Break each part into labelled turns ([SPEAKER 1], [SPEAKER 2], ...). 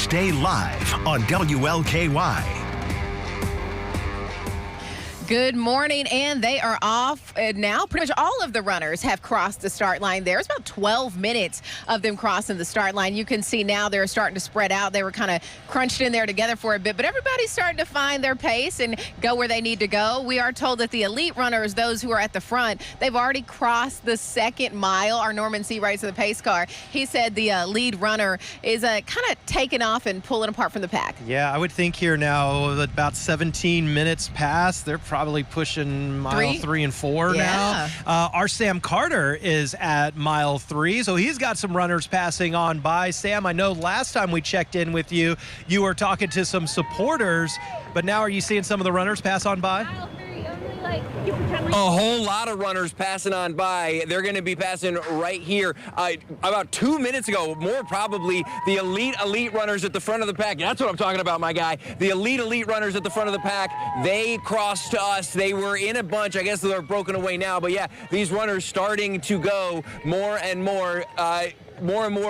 [SPEAKER 1] Stay live on WLKY.
[SPEAKER 2] Good morning, and they are off now. Pretty much all of the runners have crossed the start line. There's about 12 minutes of them crossing the start line. You can see now they're starting to spread out. They were kind of crunched in there together for a bit, but everybody's starting to find their pace and go where they need to go. We are told that the elite runners, those who are at the front, they've already crossed the second mile. Our Norman C. writes of the pace car. He said the lead runner is kind of taking off and pulling apart from the pack.
[SPEAKER 3] Yeah, I would think here now that about 17 minutes past, they're probably pushing mile 3 and 4 now. Our Sam Carter is at mile 3, so he's got some runners passing on by. Sam, I know last time we checked in with you, you were talking to some supporters, but now are you seeing some of the runners pass on by?
[SPEAKER 4] A whole lot of runners passing on by. They're going to be passing right here. About 2 minutes ago, more probably, the elite runners at the front of the pack. That's what I'm talking about, my guy. The elite runners at the front of the pack, they crossed to us. They were in a bunch. I guess they're broken away now. But yeah, these runners starting to go more and more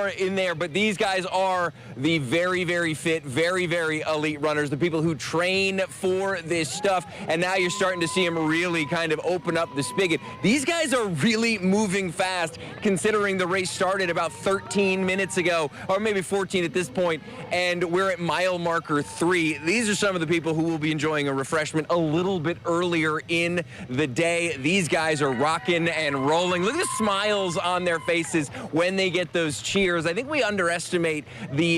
[SPEAKER 4] in there, but these guys are the very, very fit, very, very elite runners, the people who train for this stuff, and now you're starting to see them really kind of open up the spigot. These guys are really moving fast, considering the race started about 13 minutes ago, or maybe 14 at this point, and we're at mile marker 3. These are some of the people who will be enjoying a refreshment a little bit earlier in the day. These guys are rocking and rolling. Look at the smiles on their faces when they get those cheers. I think we underestimate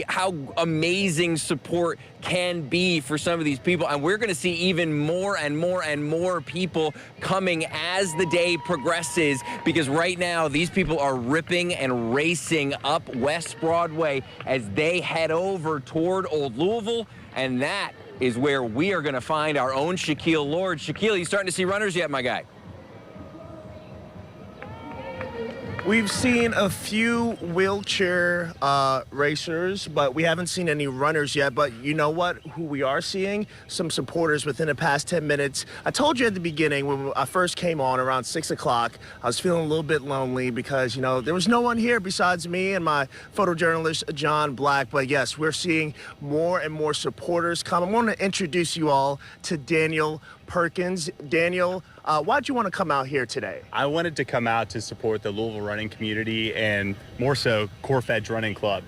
[SPEAKER 4] how amazing support can be for some of these people, and we're going to see even more and more and more people coming as the day progresses, because right now these people are ripping and racing up West Broadway as they head over toward Old Louisville, and that is where we are going to find our own Shaquille Lord. Shaquille, you starting to see runners yet, my guy?
[SPEAKER 5] We've seen a few wheelchair racers, but we haven't seen any runners yet. But you know what? Who we are seeing? Some supporters within the past 10 minutes. I told you at the beginning when I first came on around 6 o'clock, I was feeling a little bit lonely because, you know, there was no one here besides me and my photojournalist, John Black. But yes, we're seeing more and more supporters come. I want to introduce you all to Daniel Perkins. Daniel, why'd you want to come out here today?
[SPEAKER 6] I wanted to come out to support the Louisville running community and more so Corfedge Running Club.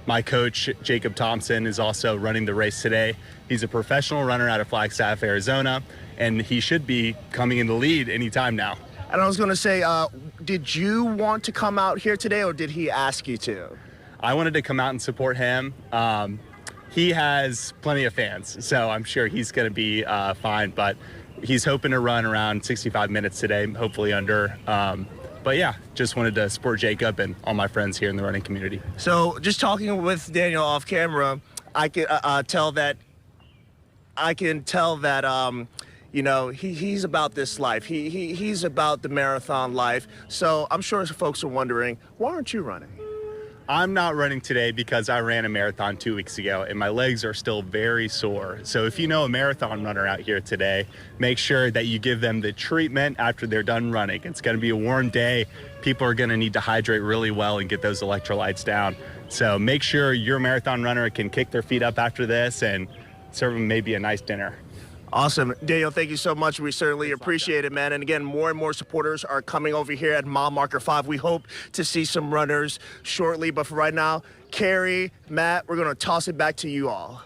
[SPEAKER 6] My coach, Jacob Thompson, is also running the race today. He's a professional runner out of Flagstaff, Arizona, and he should be coming in the lead anytime now.
[SPEAKER 5] And I was going to say, did you want to come out here today, or did he ask you to?
[SPEAKER 6] I wanted to come out and support him. He has plenty of fans, so I'm sure he's going to be fine, but he's hoping to run around 65 minutes today, hopefully under. But yeah, just wanted to support Jacob and all my friends here in the running community.
[SPEAKER 5] So just talking with Daniel off camera, I can tell that you know, he's about this life. He's about the marathon life. So I'm sure folks are wondering, why aren't you running?
[SPEAKER 6] I'm not running today because I ran a marathon 2 weeks ago and my legs are still very sore. So if you know a marathon runner out here today, make sure that you give them the treatment after they're done running. It's going to be a warm day. People are going to need to hydrate really well and get those electrolytes down. So make sure your marathon runner can kick their feet up after this and serve them maybe a nice dinner.
[SPEAKER 5] Awesome. Daniel, thank you so much. We certainly appreciate it, man. And again, more and more supporters are coming over here at mile marker 5. We hope to see some runners shortly. But for right now, Carrie, Matt, we're going to toss it back to you all.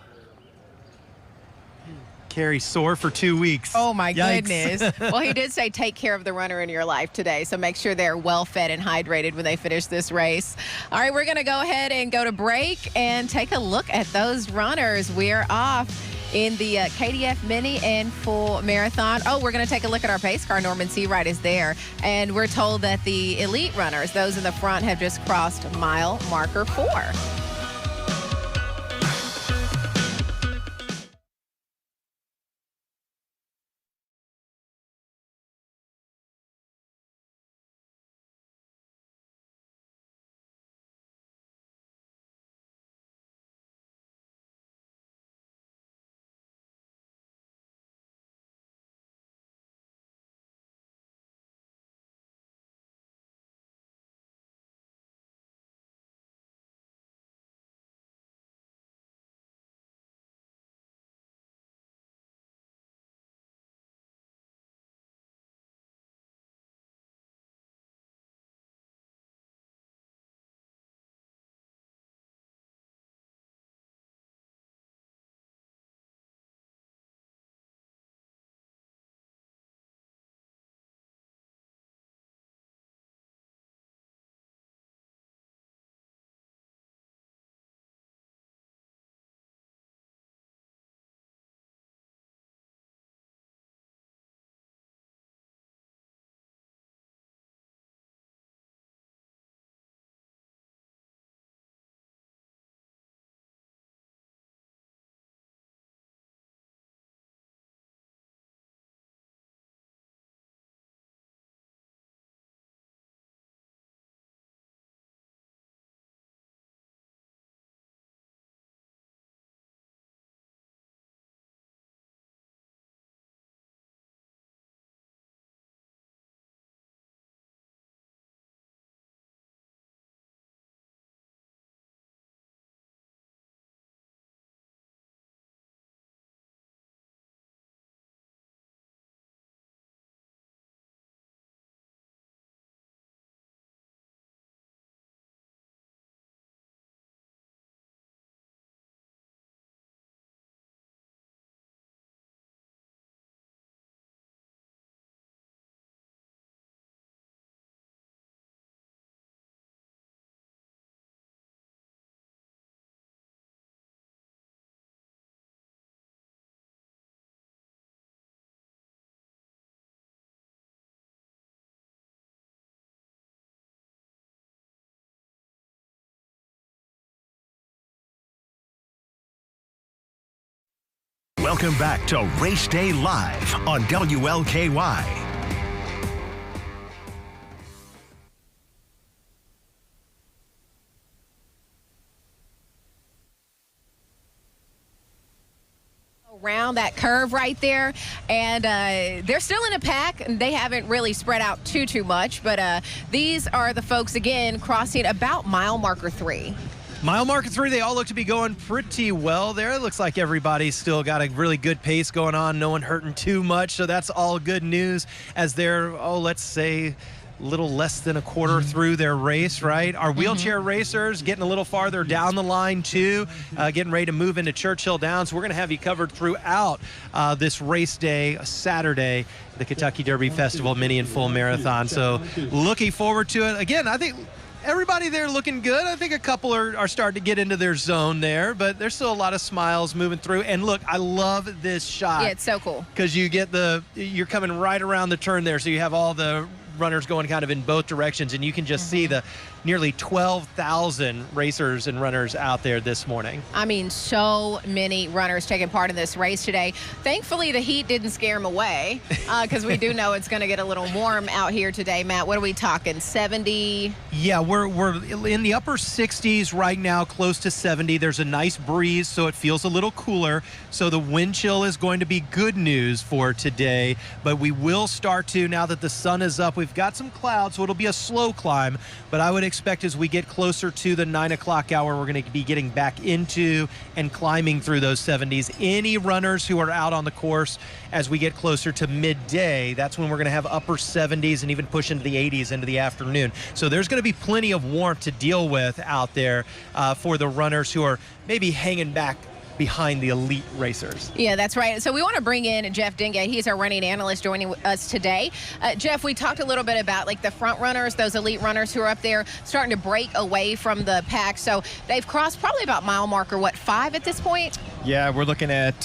[SPEAKER 3] Carrie sore for 2 weeks.
[SPEAKER 2] Oh, my
[SPEAKER 3] Yikes.
[SPEAKER 2] goodness. Well, he did say take care of the runner in your life today, so make sure they're well-fed and hydrated when they finish this race. All right, we're going to go ahead and go to break and take a look at those runners. We're off in the KDF mini and full marathon. Oh, we're going to take a look at our pace car. Norman Seawright is there. And we're told that the elite runners, those in the front, have just crossed mile marker 4.
[SPEAKER 1] Welcome back to Race Day Live on WLKY.
[SPEAKER 2] Around that curve right there, and they're still in a pack, and they haven't really spread out too much, but these are the folks again crossing about mile marker 3.
[SPEAKER 3] Mile marker 3, they all look to be going pretty well there. It looks like everybody's still got a really good pace going on, no one hurting too much, so that's all good news as they're, let's say, little less than a quarter through their race, right? Our wheelchair racers getting a little farther down the line too, getting ready to move into Churchill Downs. We're going to have you covered throughout this race day, Saturday, the Kentucky Derby Festival Mini and Full Marathon. So looking forward to it. Again, I think everybody there looking good. I think a couple are starting to get into their zone there, but there's still a lot of smiles moving through. And look, I love this shot.
[SPEAKER 2] Yeah, it's so cool.
[SPEAKER 3] Because you're coming right around the turn there, so you have all the runners going kind of in both directions, and you can just see the nearly 12,000 racers and runners out there this morning.
[SPEAKER 2] I mean, so many runners taking part in this race today. Thankfully, the heat didn't scare them away, because we do know it's going to get a little warm out here today. Matt, what are we talking, 70?
[SPEAKER 3] Yeah, we're in the upper 60s right now, close to 70. There's a nice breeze, so it feels a little cooler. So the wind chill is going to be good news for today, but we will start to, now that the sun is up, we've got some clouds, so it'll be a slow climb, but I would expect as we get closer to the 9 o'clock hour, we're going to be getting back into and climbing through those 70s. Any runners who are out on the course as we get closer to midday, that's when we're going to have upper 70s and even push into the 80s into the afternoon. So there's going to be plenty of warmth to deal with out there for the runners who are maybe hanging back behind the elite racers.
[SPEAKER 2] Yeah, that's right. So we want to bring in Jeff Dingay. He's our running analyst joining us today. Jeff, we talked a little bit about like the front runners, those elite runners who are up there starting to break away from the pack. So they've crossed probably about mile marker, 5 at this point?
[SPEAKER 7] Yeah, we're looking at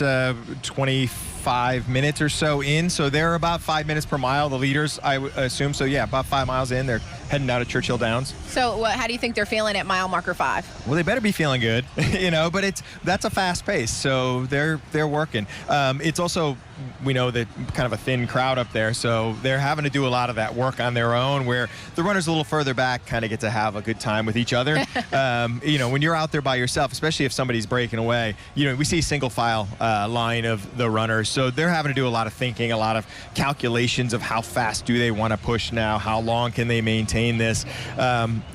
[SPEAKER 7] 25 minutes or so in. So they're about 5 minutes per mile, the leaders, I assume. So yeah, about 5 miles in. They're heading down to Churchill Downs.
[SPEAKER 2] So how do you think they're feeling at mile marker 5?
[SPEAKER 7] Well, they better be feeling good, but that's a fast pace. So they're working. It's also, we know that kind of a thin crowd up there, so they're having to do a lot of that work on their own, where the runners a little further back kind of get to have a good time with each other. When you're out there by yourself, especially if somebody's breaking away, we see single file line of the runners, so they're having to do a lot of thinking, a lot of calculations of how fast do they want to push now, how long can they maintain this.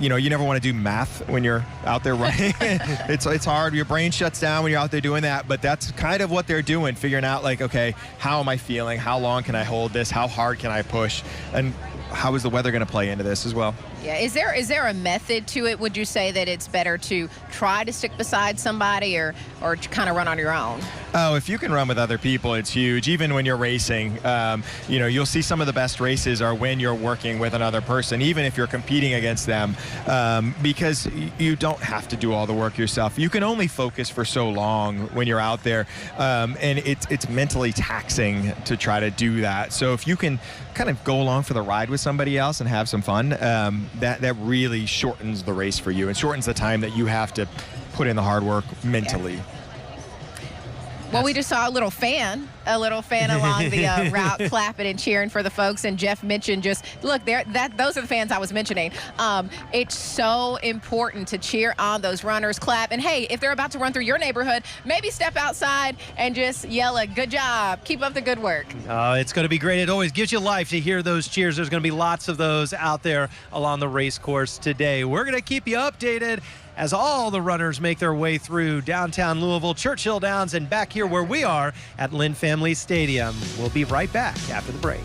[SPEAKER 7] You never want to do math when you're out there running. It's hard. Your brain shuts down when you're out there doing that, but that's kind of what they're doing, figuring out like, okay, how am I feeling? How long can I hold this? How hard can I push? And how is the weather going to play into this as well?
[SPEAKER 2] Yeah, is there a method to it? Would you say that it's better to try to stick beside somebody or kind of run on your own?
[SPEAKER 7] Oh, if you can run with other people, it's huge. Even when you're racing, you'll see some of the best races are when you're working with another person, even if you're competing against them, because you don't have to do all the work yourself. You can only focus for so long when you're out there, and it's mentally taxing to try to do that. So if you can kind of go along for the ride with somebody else and have some fun, that really shortens the race for you and shortens the time that you have to put in the hard work mentally.
[SPEAKER 2] Yeah. Well, we just saw a little fan along the route clapping and cheering for the folks. And Jeff mentioned those are the fans I was mentioning. It's so important to cheer on those runners, clap. And hey, if they're about to run through your neighborhood, maybe step outside and just yell a good job. Keep up the good work.
[SPEAKER 3] It's going to be great. It always gives you life to hear those cheers. There's going to be lots of those out there along the race course today. We're going to keep you updated as all the runners make their way through downtown Louisville, Churchill Downs, and back here where we are at Lynn Family Stadium. We'll be right back after the break.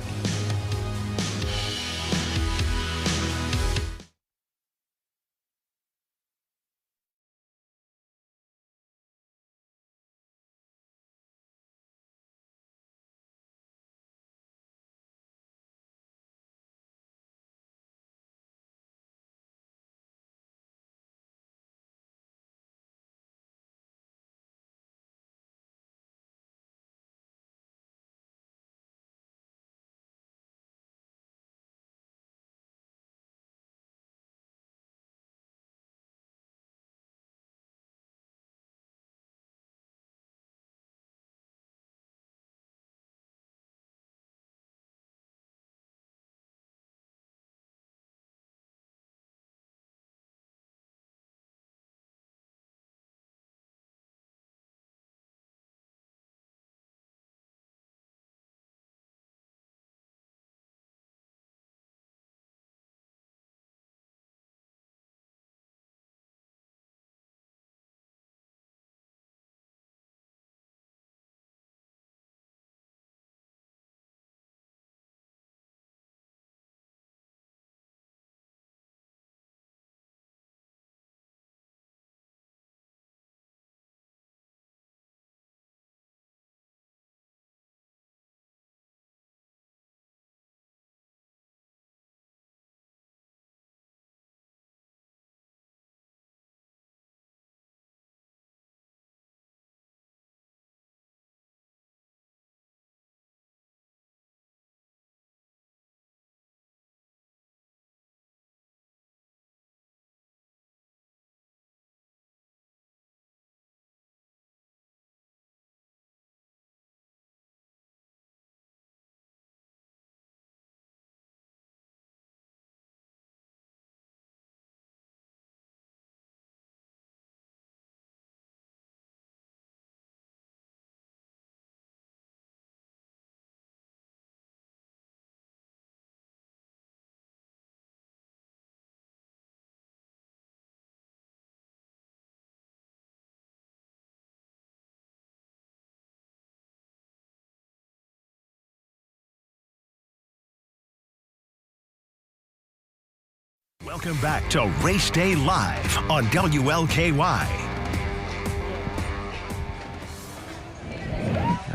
[SPEAKER 1] Welcome back to Race Day Live on WLKY.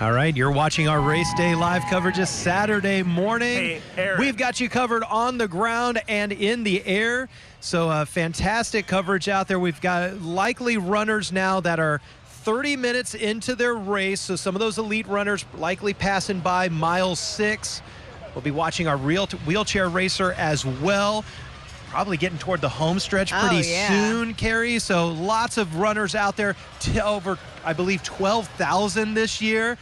[SPEAKER 3] All right, you're watching our Race Day Live coverage this Saturday morning.
[SPEAKER 5] Hey, Aaron.
[SPEAKER 3] We've got you covered on the ground and in the air. So fantastic coverage out there. We've got likely runners now that are 30 minutes into their race. So some of those elite runners likely passing by mile 6. We'll be watching our wheelchair racer as well. Probably getting toward the home stretch pretty soon, Carrie. So lots of runners out there, over, I believe, 12,000 this year.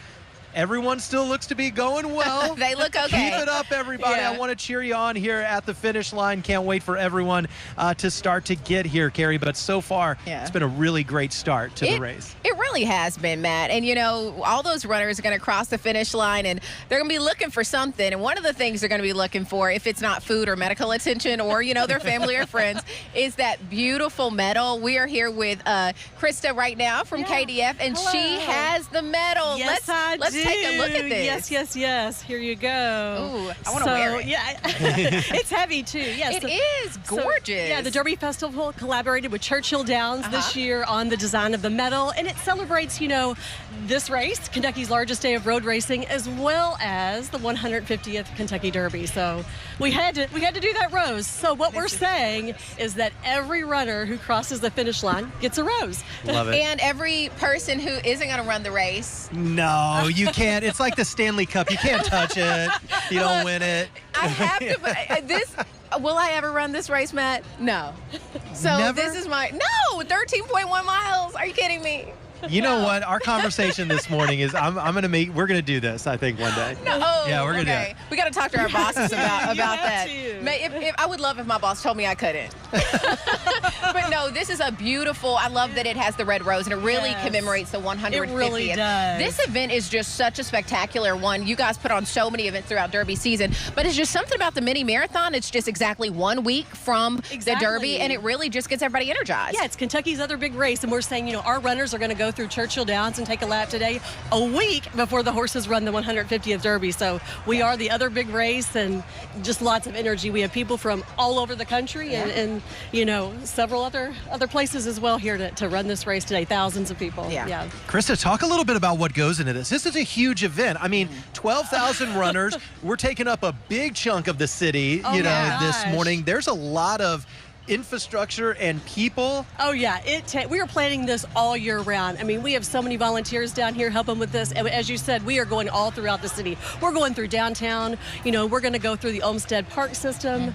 [SPEAKER 3] Everyone still looks to be going well.
[SPEAKER 2] They look okay.
[SPEAKER 3] Keep it up, everybody.
[SPEAKER 2] Yeah.
[SPEAKER 3] I want to cheer you on here at the finish line. Can't wait for everyone to start to get here, Carrie. But so far, it's been a really great start to the race.
[SPEAKER 2] It really has been, Matt. And, you know, all those runners are going to cross the finish line, and they're going to be looking for something. And one of the things they're going to be looking for, if it's not food or medical attention or, you know, their family or friends, is that beautiful medal. We are here with Krista right now from KDF, and she has the medal.
[SPEAKER 8] Yes,
[SPEAKER 2] Let's take a look at this.
[SPEAKER 8] Yes. Here you go.
[SPEAKER 2] Ooh, I want to wear it.
[SPEAKER 8] Yeah, it's heavy too. Yes,
[SPEAKER 2] it is gorgeous.
[SPEAKER 8] So, the Derby Festival collaborated with Churchill Downs this year on the design of the medal, and it celebrates, you know, this race, Kentucky's largest day of road racing, as well as the 150th Kentucky Derby. So we had to do that rose. So what we're saying is that every runner who crosses the finish line gets a rose.
[SPEAKER 3] Love it.
[SPEAKER 2] And every person who isn't going to run the race.
[SPEAKER 3] No, you can't. It's like the Stanley Cup. You can't touch it. You don't win it.
[SPEAKER 2] I have to. Will I ever run this race, Matt? No. So
[SPEAKER 3] Never?
[SPEAKER 2] this is my 13.1 miles. Are you kidding me?
[SPEAKER 3] You know what? Our conversation this morning is we're gonna do this, I think, one day.
[SPEAKER 2] No.
[SPEAKER 3] Yeah, we're gonna do it.
[SPEAKER 2] We got to talk to our bosses about that.
[SPEAKER 8] to.
[SPEAKER 2] I would love if my boss told me I couldn't. But no, this is a beautiful. I love that it has the red rose and it really commemorates the 150th.
[SPEAKER 8] It really does.
[SPEAKER 2] This event is just such a spectacular one. You guys put on so many events throughout Derby season, but it's just something about the mini marathon. It's just exactly 1 week from the Derby, and it really just gets everybody energized.
[SPEAKER 8] Yeah, it's Kentucky's other big race, and we're saying, you know, our runners are going to go through Churchill Downs and take a lap today, a week before the horses run the 150th Derby. So we are the other big race, and just lots of energy. We have people from all over the country and you know, several other places as well here to run this race today. Thousands of people. Yeah.
[SPEAKER 3] Krista, talk a little bit about what goes into this. This is a huge event. I mean, 12,000 runners. We're taking up a big chunk of the city, this morning. There's a lot of infrastructure and people.
[SPEAKER 8] Oh yeah, we are planning this all year round. I mean, we have so many volunteers down here helping with this, and as you said, we are going all throughout the city. We're going through downtown. You know, we're going to go through the Olmsted Park system.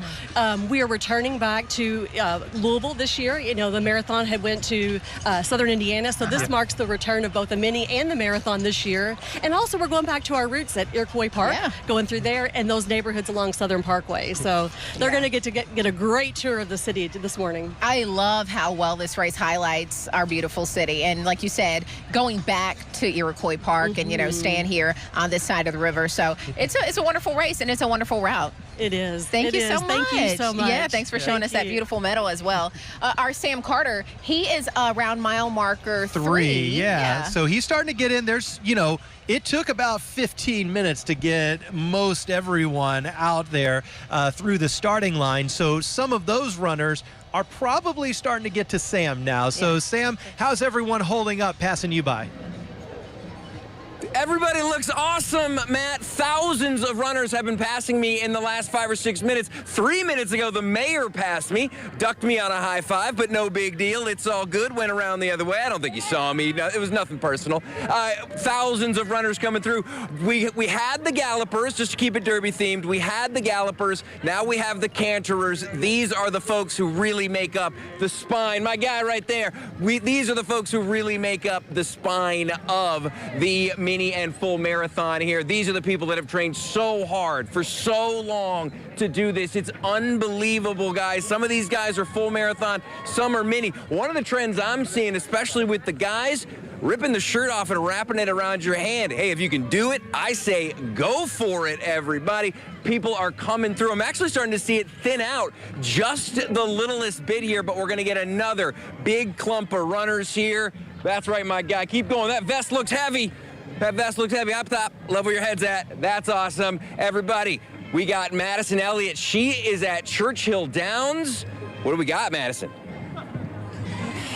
[SPEAKER 8] We are returning back to Louisville this year. You know, the marathon had went to Southern Indiana, so this marks the return of both the mini and the marathon this year. And also, we're going back to our roots at Iroquois Park, going through there and those neighborhoods along Southern Parkway. So they're going to get a great tour of the city this morning.
[SPEAKER 2] I love how well this race highlights our beautiful city. And like you said, going back to Iroquois Park and, you know, staying here on this side of the river. So it's a wonderful race, and it's a wonderful route.
[SPEAKER 8] It is.
[SPEAKER 2] Thank you so much.
[SPEAKER 8] Thank you so much.
[SPEAKER 2] Yeah, thanks for showing us that beautiful medal as well. Our Sam Carter, he is around mile marker 3.
[SPEAKER 3] Yeah. So he's starting to get in. There's, you know, it took about 15 minutes to get most everyone out there through the starting line. So some of those runners are probably starting to get to Sam now. So Sam, how's everyone holding up passing you by?
[SPEAKER 4] Everybody looks awesome, Matt. Thousands of runners have been passing me in the last 5 or 6 minutes. 3 minutes ago, the mayor passed me, ducked me on a high five, but no big deal. It's all good. Went around the other way. I don't think he saw me. No, it was nothing personal. Thousands of runners coming through. We had the gallopers, just to keep it Derby themed. We had the gallopers. Now we have the canterers. These are the folks who really make up the spine. My guy right there. These are the folks who really make up the spine of the mini and full marathon here. These are the people that have trained so hard for so long to do this. It's unbelievable, guys. Some of these guys are full marathon, some are mini. One of the trends I'm seeing, especially with the guys, ripping the shirt off and wrapping it around your hand. Hey, if you can do it, I say go for it, everybody. People are coming through. I'm actually starting to see it thin out just the littlest bit here, but we're going to get another big clump of runners here. That's right, my guy. Keep going. That vest looks heavy. That vest looks heavy. Up top. Love where your head's at. That's awesome. Everybody, we got Madison Elliott. She is at Churchill Downs. What do we got, Madison?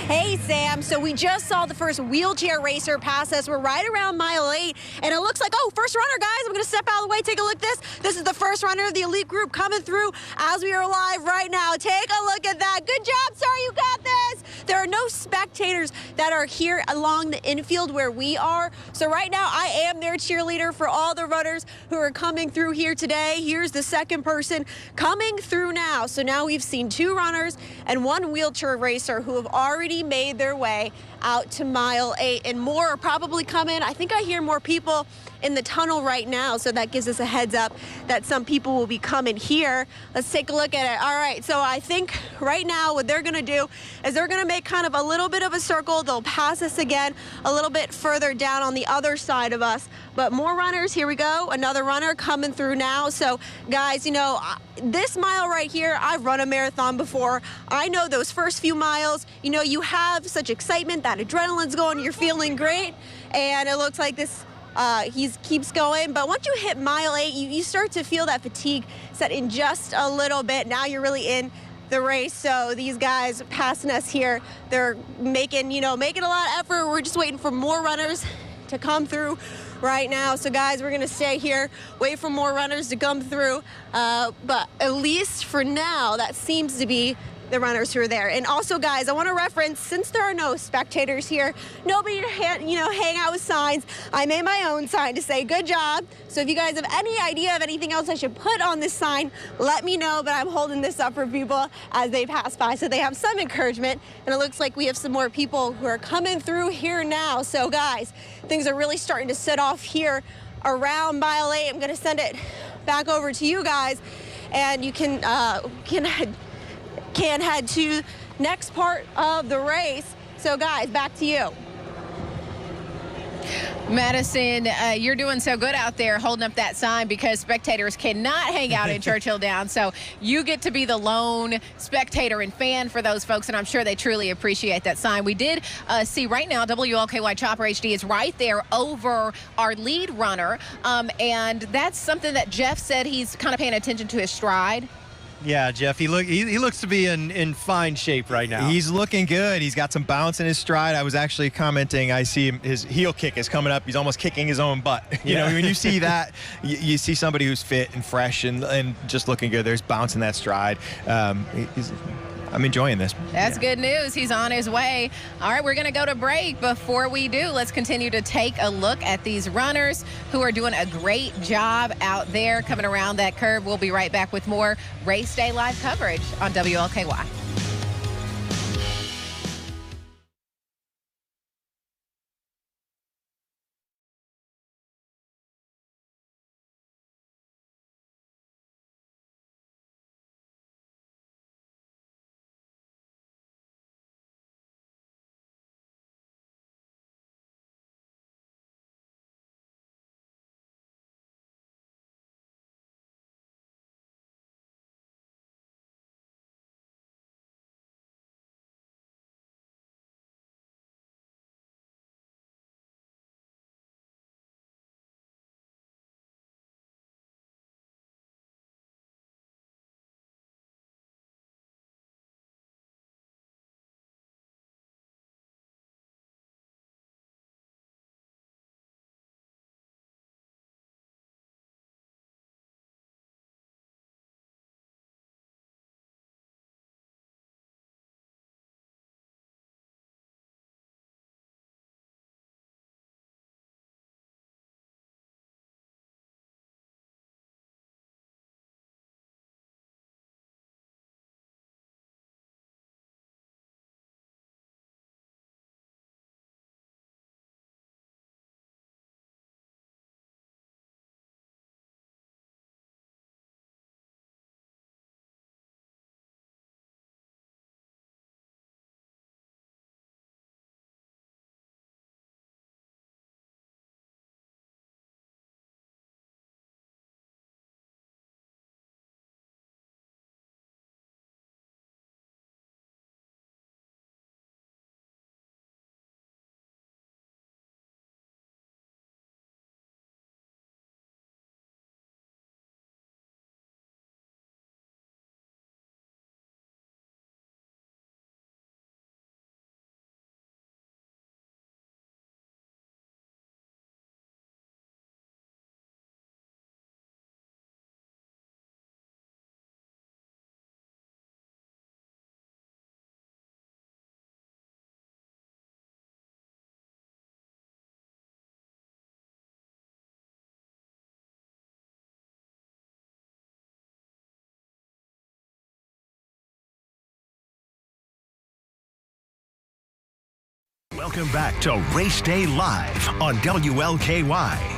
[SPEAKER 9] Hey, Sam. So we just saw the first wheelchair racer pass us. We're right around mile 8, and it looks like, oh, first runner, guys. I'm going to step out of the way. Take a look at this. This is the first runner of the elite group coming through as we are live right now. Take a look at that. Good job, sir. You got this. There are no spectators that are here along the infield where we are. So right now, I am their cheerleader for all the runners who are coming through here today. Here's the second person coming through now. So now we've seen 2 runners and 1 wheelchair racer who have already made their way out to mile 8, and more are probably coming. I think I hear more people in the tunnel right now, so that gives us a heads up that some people will be coming here. Let's take a look at it. All right, so I think right now what they're gonna do is they're gonna make kind of a little bit of a circle. They'll pass us again a little bit further down on the other side of us. But more runners, here we go. Another runner coming through now. So guys, you know, this mile right here, I've run a marathon before. I know those first few miles, you know, you have such excitement, that adrenaline's going, you're feeling great. And it looks like this he keeps going, but once you hit mile 8, you start to feel that fatigue set in just a little bit. Now you're really in the race. So these guys passing us here, they're making a lot of effort. We're just waiting for more runners to come through right now. So guys, we're gonna stay here, wait for more runners to come through. But at least for now, that seems to be the runners who are there. And also, guys, I want to reference, since there are no spectators here, nobody to hang out with signs, I made my own sign to say good job. So if you guys have any idea of anything else I should put on this sign, let me know. But I'm holding this up for people as they pass by so they have some encouragement. And it looks like we have some more people who are coming through here now. So guys, things are really starting to set off here around mile 8. I'm going to send it back over to you guys, and you can head to next part of the race. So guys, back to you.
[SPEAKER 2] Madison, you're doing so good out there holding up that sign, because spectators cannot hang out in Churchill Downs. So you get to be the lone spectator and fan for those folks, and I'm sure they truly appreciate that sign. We did see right now WLKY Chopper HD is right there over our lead runner, and that's something that Jeff said he's kind of paying attention to his stride.
[SPEAKER 3] Yeah, Jeff, he looks to be in fine shape right now.
[SPEAKER 7] He's looking good. He's got some bounce in his stride. I was actually commenting, I see his heel kick is coming up. He's almost kicking his own butt. You know, when you see that, you see somebody who's fit and fresh and just looking good. There's bounce in that stride. I'm enjoying this.
[SPEAKER 2] That's good news. He's on his way. All right, we're going to go to break. Before we do, let's continue to take a look at these runners who are doing a great job out there coming around that curve. We'll be right back with more Race Day Live coverage on WLKY.
[SPEAKER 1] Welcome back to Race Day Live on WLKY.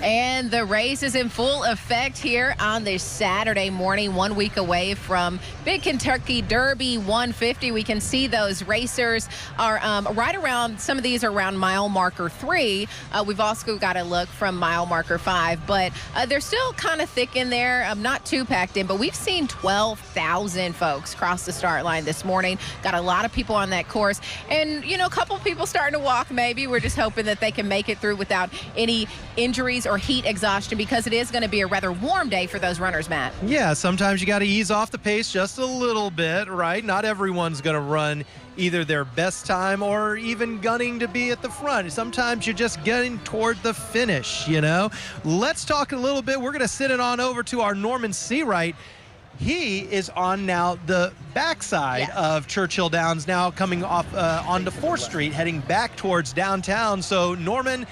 [SPEAKER 2] And the race is in full effect here on this Saturday morning, 1 week away from Big Kentucky Derby 150. We can see those racers are right around, some of these are around mile marker 3. We've also got a look from mile marker 5, but they're still kind of thick in there, not too packed in, but we've seen 12,000 folks cross the start line this morning. Got a lot of people on that course, and, you know, a couple people starting to walk maybe. We're just hoping that they can make it through without any injuries or heat exhaustion, because it is going to be a rather warm day for those runners, Matt.
[SPEAKER 3] Yeah, sometimes you got to ease off the pace just a little bit, right? Not everyone's going to run either their best time or even gunning to be at the front. Sometimes you're just getting toward the finish, you know? Let's talk a little bit. We're going to send it on over to our Norman Seawright. He is on now the backside of Churchill Downs, now coming off onto 4th Street, heading back towards downtown. So, Norman,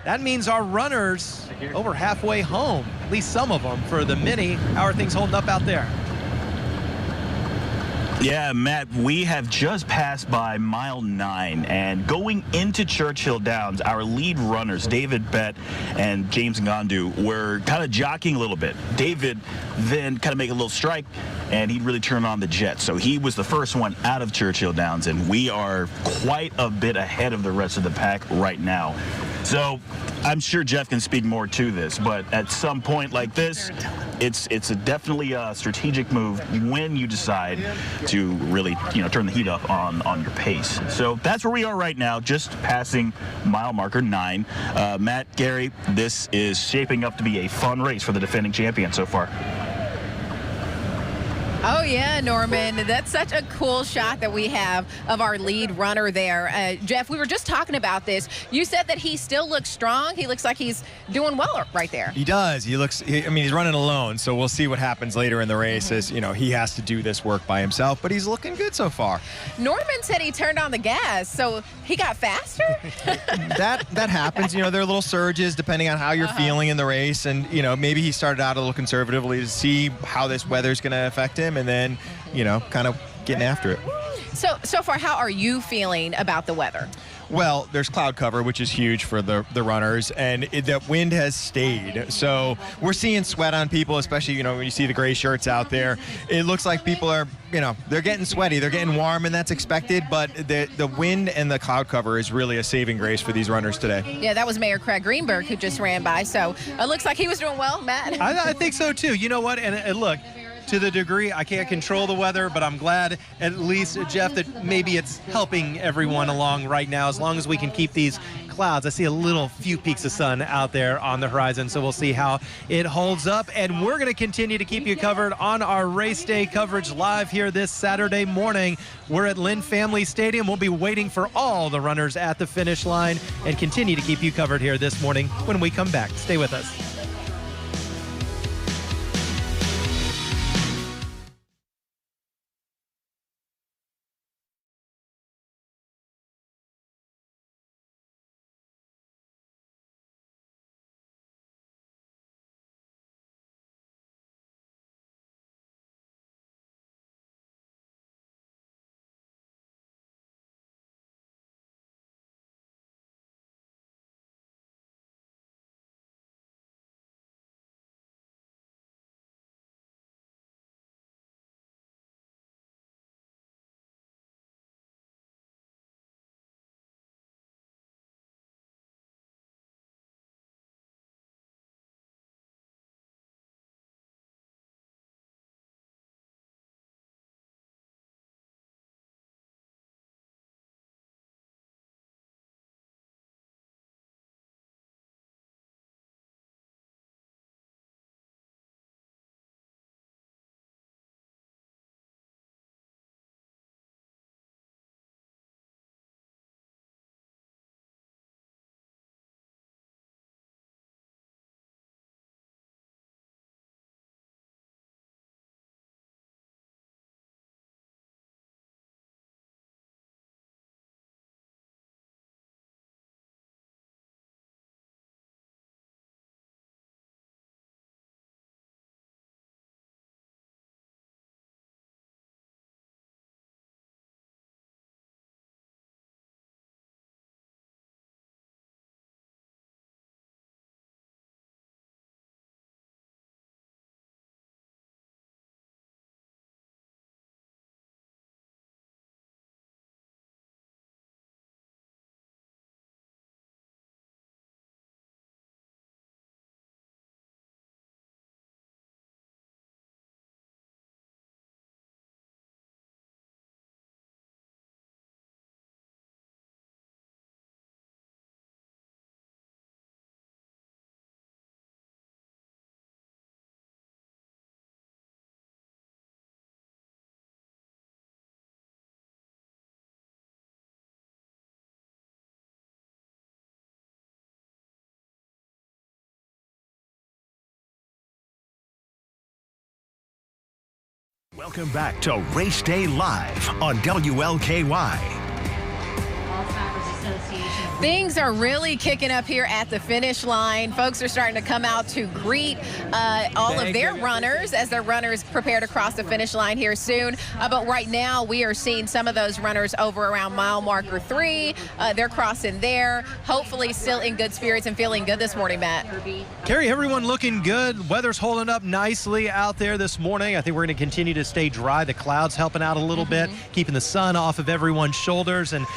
[SPEAKER 3] that means our runners over halfway home, at least some of them, for the mini. How are things holding up out there?
[SPEAKER 10] Yeah, Matt, we have just passed by mile 9, and going into Churchill Downs, our lead runners, David Bett and James Ngandu, were kind of jockeying a little bit. David then kind of make a little strike, and he'd really turn on the jet. So he was the first one out of Churchill Downs, and we are quite a bit ahead of the rest of the pack right now. So I'm sure Jeff can speak more to this, but at some point like this, it's definitely a strategic move when you decide to really, you know, turn the heat up on your pace. So that's where we are right now, just passing mile marker 9. Matt, Gary, this is shaping up to be a fun race for the defending champion so far.
[SPEAKER 2] Oh, yeah, Norman. That's such a cool shot that we have of our lead runner there. Jeff, we were just talking about this. You said that he still looks strong. He looks like he's doing well right there.
[SPEAKER 7] He does. He's running alone, so we'll see what happens later in the race as, you know, he has to do this work by himself, but he's looking good so far.
[SPEAKER 2] Norman said he turned on the gas, so he got faster?
[SPEAKER 7] That happens. You know, there are little surges depending on how you're feeling in the race, and, you know, maybe he started out a little conservatively to see how this weather's going to affect him, and then, you know, kind of getting after it.
[SPEAKER 2] So far, how are you feeling about the weather?
[SPEAKER 7] Well, there's cloud cover, which is huge for the runners, and the wind has stayed. So we're seeing sweat on people, especially, you know, when you see the gray shirts out there. It looks like people are, you know, they're getting sweaty, they're getting warm, and that's expected, but the wind and the cloud cover is really a saving grace for these runners today.
[SPEAKER 2] Yeah, that was Mayor Craig Greenberg who just ran by, so it looks like he was doing well, Matt.
[SPEAKER 3] I think so, too. You know what? And look, to the degree I can't control the weather, but I'm glad at least, Jeff, that maybe it's helping everyone along right now, as long as we can keep these clouds. I see a few peaks of sun out there on the horizon, so we'll see how it holds up. And we're going to continue to keep you covered on our race day coverage live here this Saturday morning. We're at Lynn Family Stadium. We'll be waiting for all the runners at the finish line and continue to keep you covered here this morning when we come back. Stay with us.
[SPEAKER 1] Welcome back to Race Day Live on WLKY.
[SPEAKER 2] Things are really kicking up here at the finish line. Folks are starting to come out to greet all of their runners as their runners prepare to cross the finish line here soon. But right now, we are seeing some of those runners over around mile marker 3. They're crossing there, hopefully still in good spirits and feeling good this morning, Matt.
[SPEAKER 3] Carrie, everyone looking good. Weather's holding up nicely out there this morning. I think we're going to continue to stay dry. The clouds helping out a little bit, keeping the sun off of everyone's shoulders. And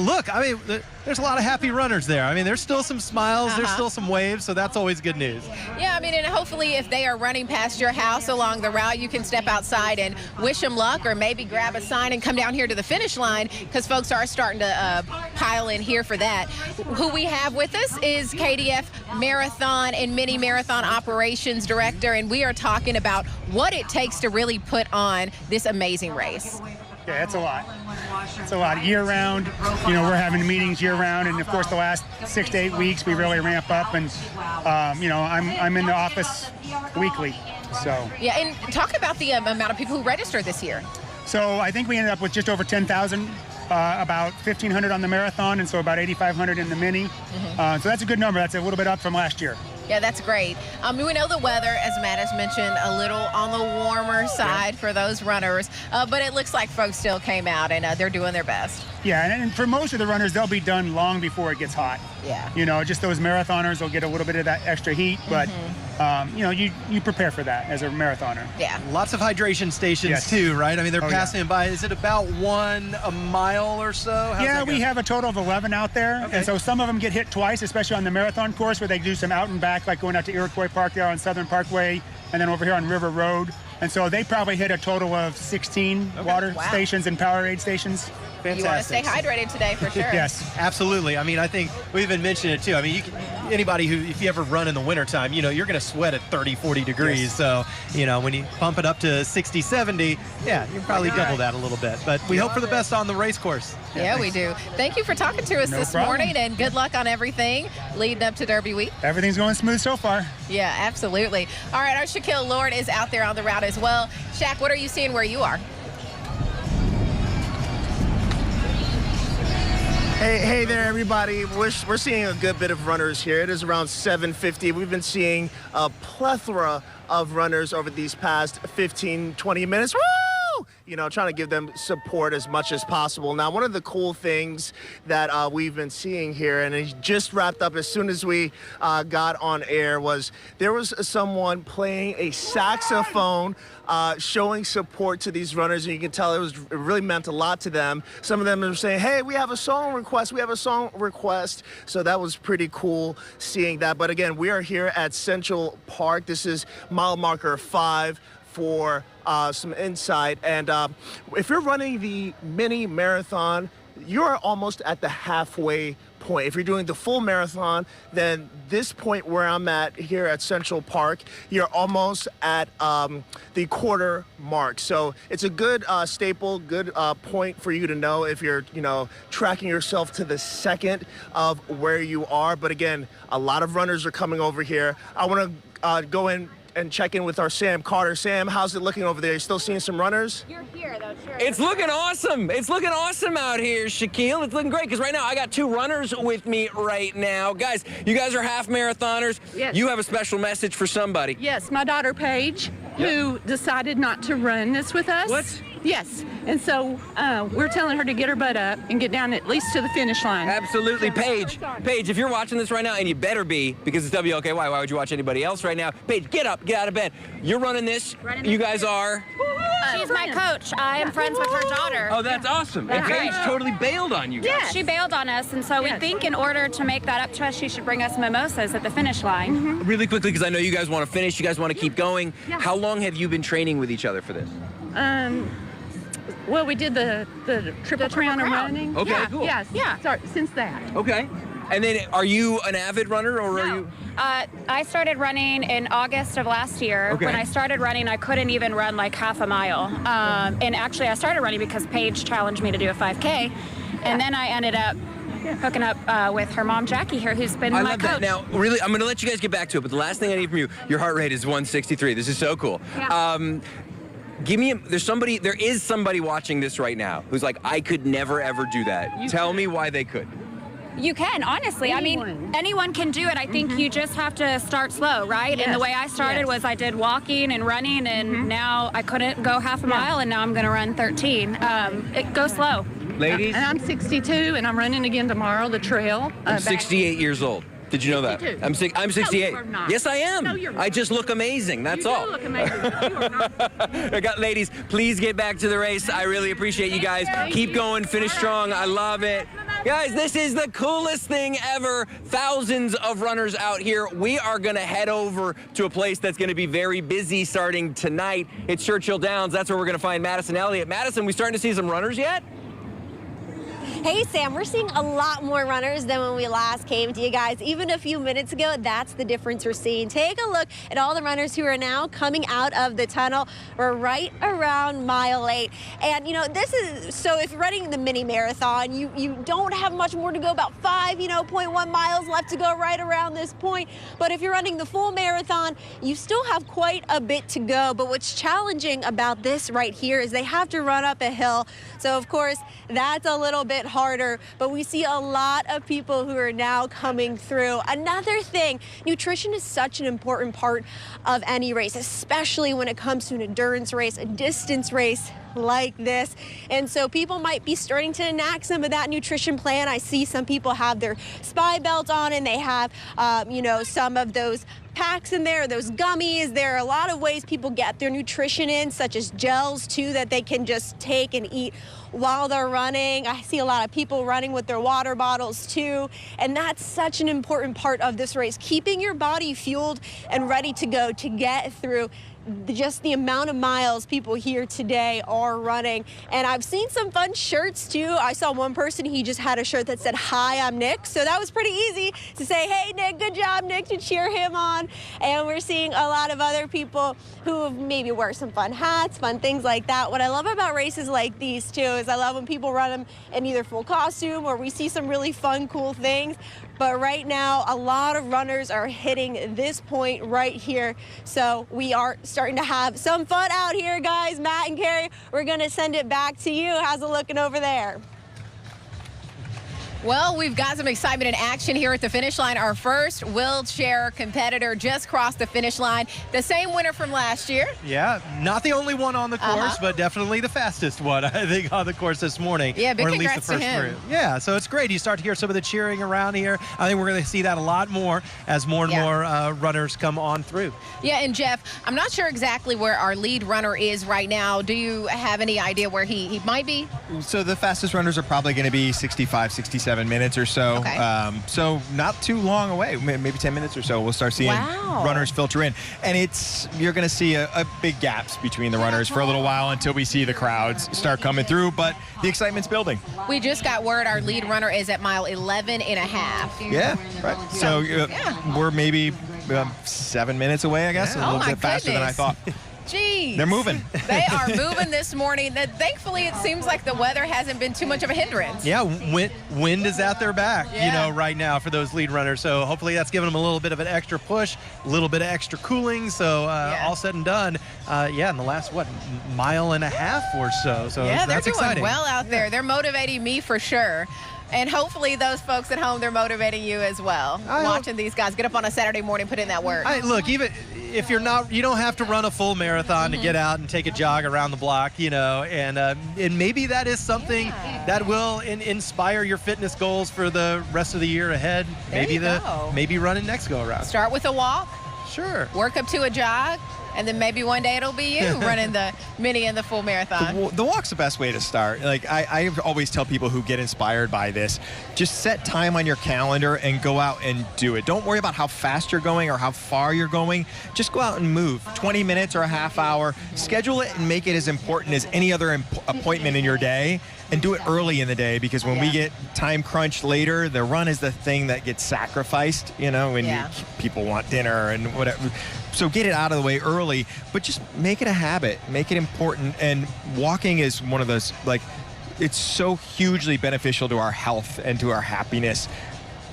[SPEAKER 3] look, I mean, there's a lot of happy runners there. I mean, there's still some smiles, there's still some waves, so that's always good news.
[SPEAKER 2] Yeah, I mean, and hopefully if they are running past your house along the route, you can step outside and wish them luck, or maybe grab a sign and come down here to the finish line, because folks are starting to pile in here for that. Who we have with us is KDF Marathon and Mini Marathon Operations Director, and we are talking about what it takes to really put on this amazing race.
[SPEAKER 11] Yeah, it's a lot. It's a lot. Year round, you know, we're having meetings year round, and of course the last 6 to 8 weeks we really ramp up, and you know, I'm in the office weekly. So
[SPEAKER 2] yeah, and talk about the amount of people who registered this year.
[SPEAKER 11] So I think we ended up with just over 10,000. About 1,500 on the marathon, and so about 8,500 in the mini. So that's a good number. That's a little bit up from last year.
[SPEAKER 2] Yeah, that's great. We know the weather, as Matt has mentioned, a little on the warmer side for those runners, but it looks like folks still came out and they're doing their best.
[SPEAKER 11] Yeah, and for most of the runners, they'll be done long before it gets hot.
[SPEAKER 2] Yeah.
[SPEAKER 11] You know, just those marathoners will get a little bit of that extra heat, but you know, you prepare for that as a marathoner.
[SPEAKER 2] Yeah.
[SPEAKER 3] Lots of hydration stations too, right? I mean, they're passing by. Is it about 1 a mile or so?
[SPEAKER 11] Yeah, we have a total of 11 out there, and so some of them get hit twice, especially on the marathon course where they do some out and back, like going out to Iroquois Park there on Southern Parkway, and then over here on River Road. And so they probably hit a total of 16 water stations and Powerade stations.
[SPEAKER 2] Fantastic. You want to stay hydrated today for sure.
[SPEAKER 11] Yes,
[SPEAKER 3] absolutely. I mean, I think we even mentioned it too. I mean, anybody who, if you ever run in the wintertime, you know, you're going to sweat at 30, 40 degrees. Yes. So, you know, when you pump it up to 60, 70, yeah, you probably double that a little bit. But we hope for the best on the race course.
[SPEAKER 2] Yeah, we do. Thank you for talking to us this morning, and good luck on everything leading up to Derby week.
[SPEAKER 11] Everything's going smooth so far.
[SPEAKER 2] Yeah, absolutely. All right, our Shaquille Lord is out there on the route as well. Shaq, what are you seeing where you are?
[SPEAKER 5] Hey there, everybody. We're seeing a good bit of runners here. It is around 7:50. We've been seeing a plethora of runners over these past 15, 20 minutes. Woo! You know, trying to give them support as much as possible. Now, one of the cool things that we've been seeing here, and it just wrapped up as soon as we got on air, was there was someone playing a saxophone, showing support to these runners, and you can tell it really meant a lot to them. Some of them are saying, hey, we have a song request, so that was pretty cool seeing that. But again, we are here at Central Park. This is mile marker 5 for some insight, and if you're running the mini marathon, you're almost at the halfway point. If you're doing the full marathon, then this point where I'm at here at Central Park, you're almost at the quarter mark. So it's a good staple, good point for you to know if you're, you know, tracking yourself to the second of where you are. But again, a lot of runners are coming over here. I want to go in and check in with our Sam Carter. Sam, how's it looking over there? You still seeing some runners?
[SPEAKER 9] You're here, though, sure.
[SPEAKER 4] It's looking awesome. It's looking awesome out here, Shaquille. It's looking great, because right now I got 2 runners with me right now. Guys, you guys are half marathoners.
[SPEAKER 12] Yes.
[SPEAKER 4] You have a special message for somebody.
[SPEAKER 12] Yes, my daughter Paige, who decided not to run this with us.
[SPEAKER 4] What?
[SPEAKER 12] Yes, and so we're telling her to get her butt up and get down at least to the finish line.
[SPEAKER 4] Absolutely. Paige, if you're watching this right now, and you better be, because it's WLKY, why would you watch anybody else right now? Paige, get up, get out of bed. You're running this. You guys are?
[SPEAKER 13] She's my coach. I am friends with her daughter.
[SPEAKER 4] Oh, that's awesome. And Paige totally bailed on you guys.
[SPEAKER 13] Yeah, she bailed on us, and so we think in order to make that up to us, she should bring us mimosas at the finish line.
[SPEAKER 4] Really quickly, because I know you guys want to finish, you guys want to keep going. How long have you been training with each other for this?
[SPEAKER 12] Well, we did the triple crown of running.
[SPEAKER 4] Okay, cool.
[SPEAKER 12] Yes, since that.
[SPEAKER 4] Okay. And then, are you an avid runner, or are you?
[SPEAKER 13] I started running in August of last year.
[SPEAKER 4] Okay.
[SPEAKER 13] When I started running, I couldn't even run like half a mile. And actually, I started running because Paige challenged me to do a 5K. And then I ended up hooking up with her mom, Jackie, here, who's been my coach.
[SPEAKER 4] I love that. Now, really, I'm going to let you guys get back to it, but the last thing I need from you, your heart rate is 163. This is so cool.
[SPEAKER 13] Yeah.
[SPEAKER 4] There is somebody watching this right now who's like, I could never, ever do that. Tell me why they could.
[SPEAKER 13] You can, honestly.
[SPEAKER 12] Anyone.
[SPEAKER 13] I mean, anyone can do it. I think you just have to start slow, right?
[SPEAKER 12] Yes.
[SPEAKER 13] And the way I started was I did walking and running, and now I couldn't go half a mile, and now I'm going to run 13. It goes slow.
[SPEAKER 4] Ladies?
[SPEAKER 12] And I'm 62, and I'm running again tomorrow, the trail.
[SPEAKER 4] I'm 68 years old. Did you know that?
[SPEAKER 12] 62.
[SPEAKER 4] I'm 68.
[SPEAKER 12] No, you are not.
[SPEAKER 4] Yes, I am.
[SPEAKER 12] No, you're not.
[SPEAKER 4] I just look amazing. That's all.
[SPEAKER 12] You do look amazing. You are not.
[SPEAKER 4] Ladies, please get back to the race. I really appreciate you guys. Keep going. Finish strong. I love it. Guys, this is the coolest thing ever. Thousands of runners out here. We are going to head over to a place that's going to be very busy starting tonight. It's Churchill Downs. That's where we're going to find Madison Elliott. Madison, we starting to see some runners yet?
[SPEAKER 9] Hey, Sam, we're seeing a lot more runners than when we last came to you guys. Even a few minutes ago, that's the difference we're seeing. Take a look at all the runners who are now coming out of the tunnel. We're right around mile 8. And, this is, so if you're running the mini marathon, you don't have much more to go, about 5.1 miles left to go right around this point. But if you're running the full marathon, you still have quite a bit to go. But what's challenging about this right here is they have to run up a hill. So, of course, that's a little bit harder, but we see a lot of people who are now coming through. Another thing, nutrition is such an important part of any race, especially when it comes to an endurance race, a distance race like this. And so people might be starting to enact some of that nutrition plan. I see some people have their spy belt on, and they have, some of those packs in there, those gummies. There are a lot of ways people get their nutrition in, such as gels too, that they can just take and eat while they're running. I see a lot of people running with their water bottles too, and that's such an important part of this race, keeping your body fueled and ready to go to get through just the amount of miles people here today are running. And I've seen some fun shirts too. I saw one person, he just had a shirt that said, "Hi, I'm Nick." So that was pretty easy to say, "Hey Nick, good job Nick," to cheer him on. And we're seeing a lot of other people who maybe wear some fun hats, fun things like that. What I love about races like these too is I love when people run them in either full costume or we see some really fun, cool things. But right now, a lot of runners are hitting this point right here. So we are starting to have some fun out here, guys. Matt and Carrie, we're going to send it back to you. How's it looking over there?
[SPEAKER 2] Well, we've got some excitement and action here at the finish line. Our first wheelchair competitor just crossed the finish line. The same winner from last year.
[SPEAKER 3] Yeah, not the only one on the course, but definitely the fastest one, I think, on the course this morning.
[SPEAKER 2] Yeah, big
[SPEAKER 3] or at least the
[SPEAKER 2] congrats to
[SPEAKER 3] first
[SPEAKER 2] him.
[SPEAKER 3] group. Yeah, so it's great. You start to hear some of the cheering around here. I think we're going to see that a lot more as more and more runners come on through.
[SPEAKER 2] Yeah, and Jeff, I'm not sure exactly where our lead runner is right now. Do you have any idea where he might be?
[SPEAKER 7] So the fastest runners are probably going to be 65, 67 minutes or so.
[SPEAKER 2] Okay.
[SPEAKER 7] So not too long away, maybe 10 minutes or so, we'll start seeing runners filter in. And you're going to see a big gaps between the runners for a little while until we see the crowds start coming through, but the excitement's building.
[SPEAKER 2] We just got word our lead runner is at mile 11 and a half.
[SPEAKER 7] Yeah, right. So we're maybe 7 minutes away, I guess, a little bit faster than I thought.
[SPEAKER 2] Jeez.
[SPEAKER 7] They're moving.
[SPEAKER 2] They are moving this morning. Thankfully, it seems like the weather hasn't been too much of a hindrance.
[SPEAKER 3] Yeah, wind is at their back, right now for those lead runners. So hopefully that's giving them a little bit of an extra push, a little bit of extra cooling. So all said and done, in the last, mile and a half or so. So
[SPEAKER 2] yeah,
[SPEAKER 3] that's
[SPEAKER 2] they're doing
[SPEAKER 3] exciting.
[SPEAKER 2] well out there. They're motivating me for sure. And hopefully those folks at home, they're motivating you as well. Watching these guys get up on a Saturday morning, put in that work.
[SPEAKER 3] Look, even if you don't have to run a full marathon to get out and take a jog around the block, and maybe that is something that will inspire your fitness goals for the rest of the year ahead. Maybe running next go around.
[SPEAKER 2] Start with a walk.
[SPEAKER 3] Sure.
[SPEAKER 2] Work up to a jog. And then maybe one day it'll be you running the mini and the full marathon.
[SPEAKER 7] The walk's the best way to start. Like I always tell people who get inspired by this, just set time on your calendar and go out and do it. Don't worry about how fast you're going or how far you're going. Just go out and move. 20 minutes or a half hour. Schedule it and make it as important as any other appointment in your day. And do it early in the day, because when we get time crunched later, the run is the thing that gets sacrificed, when people want dinner and whatever. So get it out of the way early, but just make it a habit, make it important. And walking is one of those, it's so hugely beneficial to our health and to our happiness.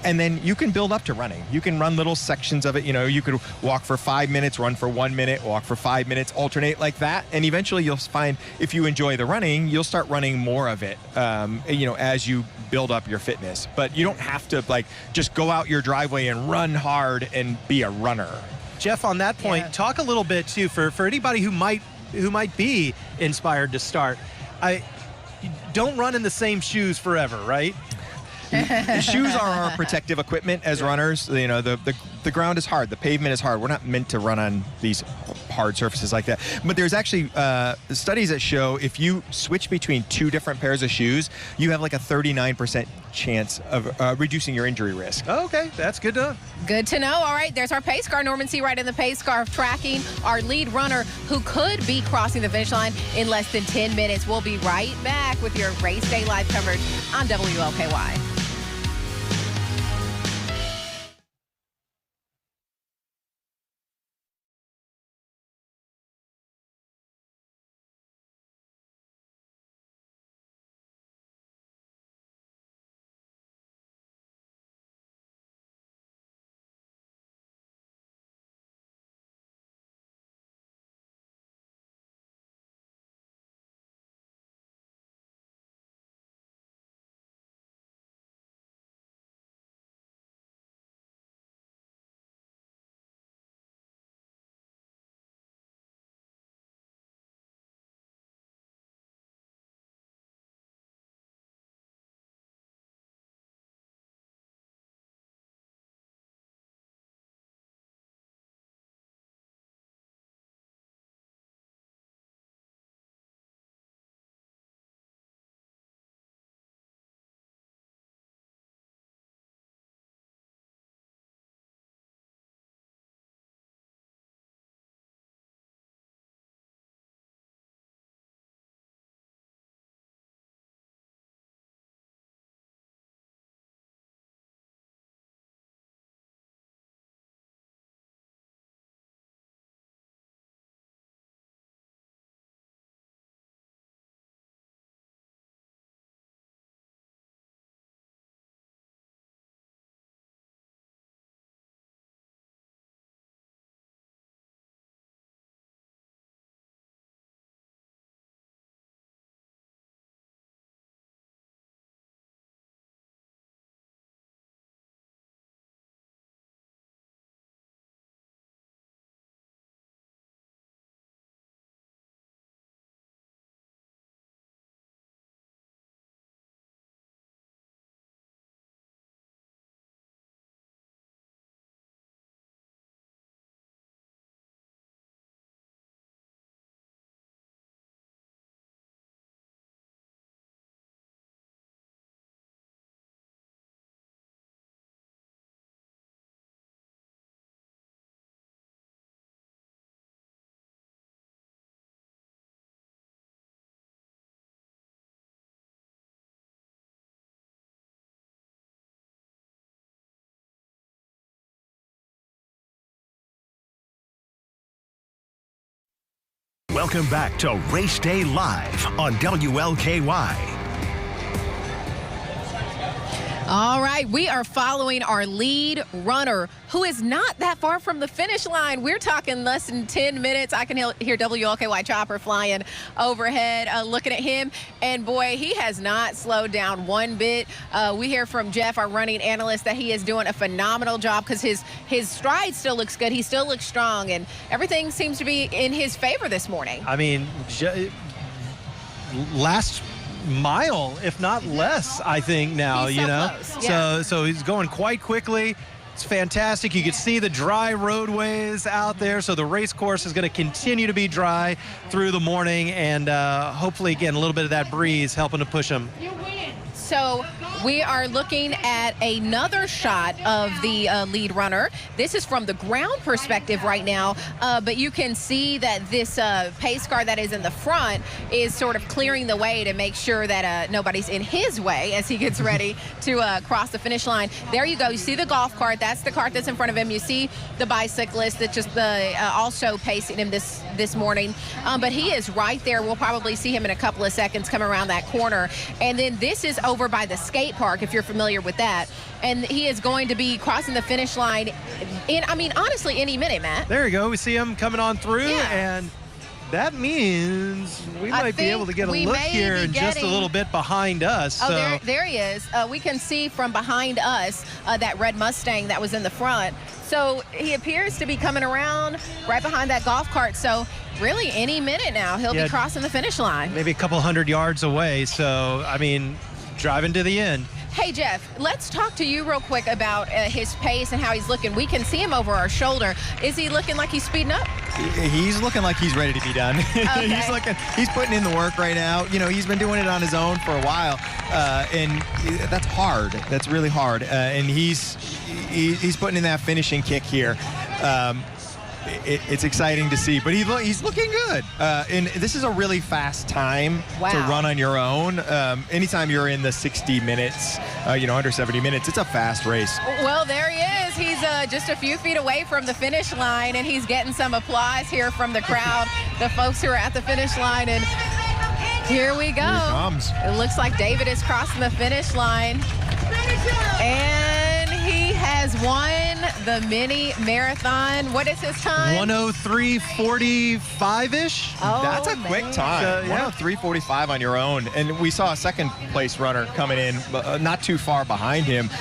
[SPEAKER 7] And then you can build up to running. You can run little sections of it. You know, you could walk for 5 minutes, run for 1 minute, walk for 5 minutes, alternate like that. And eventually you'll find if you enjoy the running, you'll start running more of it, you know, as you build up your fitness. But you don't have to like just go out your driveway and run hard and be a runner.
[SPEAKER 3] Jeff, on that point, talk a little bit too for anybody who might be inspired to start. Don't run in the same shoes forever, right?
[SPEAKER 7] Shoes are our protective equipment as runners. You know, the ground is hard. The pavement is hard. We're not meant to run on these hard surfaces like that. But there's actually studies that show if you switch between 2 different pairs of shoes, you have like a 39% chance of reducing your injury risk.
[SPEAKER 3] Okay, that's good to know.
[SPEAKER 2] Good to know. All right, there's our pace car. Norman C. right in the pace car tracking our lead runner who could be crossing the finish line in less than 10 minutes. We'll be right back with your race day live coverage on WLKY.
[SPEAKER 1] Welcome back to Race Day Live on WLKY.
[SPEAKER 2] All right, we are following our lead runner who is not that far from the finish line. We're talking less than 10 minutes. I can hear WLKY chopper flying overhead, looking at him. And boy, he has not slowed down one bit. We hear from Jeff, our running analyst, that he is doing a phenomenal job because his stride still looks good. He still looks strong, and everything seems to be in his favor this morning.
[SPEAKER 3] I mean, last mile, if not less, I think now,
[SPEAKER 2] he's
[SPEAKER 3] you know.
[SPEAKER 2] Close. Yeah.
[SPEAKER 3] So he's going quite quickly. It's fantastic. You can see the dry roadways out there. So the race course is going to continue to be dry through the morning, and hopefully, again, a little bit of that breeze helping to push him.
[SPEAKER 2] So we are looking at another shot of the lead runner. This is from the ground perspective right now, but you can see that this pace car that is in the front is sort of clearing the way to make sure that nobody's in his way as he gets ready to cross the finish line. There you go. You see the golf cart. That's the cart that's in front of him. You see the bicyclist that's just also pacing him this morning. But he is right there. We'll probably see him in a couple of seconds come around that corner. And then this is over over by the skate park, if you're familiar with that. And he is going to be crossing the finish line in, I mean, honestly, any minute, Matt.
[SPEAKER 3] There you go. We see him coming on through, and that means we might be able to get a look here in just a little bit behind us.
[SPEAKER 2] Oh,
[SPEAKER 3] so.
[SPEAKER 2] there he is. We can see from behind us that red Mustang that was in the front. So he appears to be coming around right behind that golf cart. So really any minute now, he'll be crossing the finish line.
[SPEAKER 3] Maybe a couple hundred yards away. So, I mean, driving to the end.
[SPEAKER 2] Hey, Jeff, let's talk to you real quick about his pace and how he's looking. We can see him over our shoulder. Is he looking like he's speeding up?
[SPEAKER 7] He's looking like he's ready to be done.
[SPEAKER 2] Okay.
[SPEAKER 7] He's putting in the work right now. You know, he's been doing it on his own for a while, and that's hard. That's really hard. And he's putting in that finishing kick here. It's exciting to see, but he's looking good. And this is a really fast time to run on your own. Anytime you're in the 60 minutes, under 70 minutes, it's a fast race.
[SPEAKER 2] Well, there he is. He's just a few feet away from the finish line, and he's getting some applause here from the crowd, the folks who are at the finish line. And here we go.
[SPEAKER 7] Here he comes.
[SPEAKER 2] It looks like David is crossing the finish line. And he has won the mini marathon. What is his time?
[SPEAKER 3] 103:45-ish.
[SPEAKER 2] Oh,
[SPEAKER 7] that's a quick time. 103:45 on your own. And we saw a second place runner coming in not too far behind him.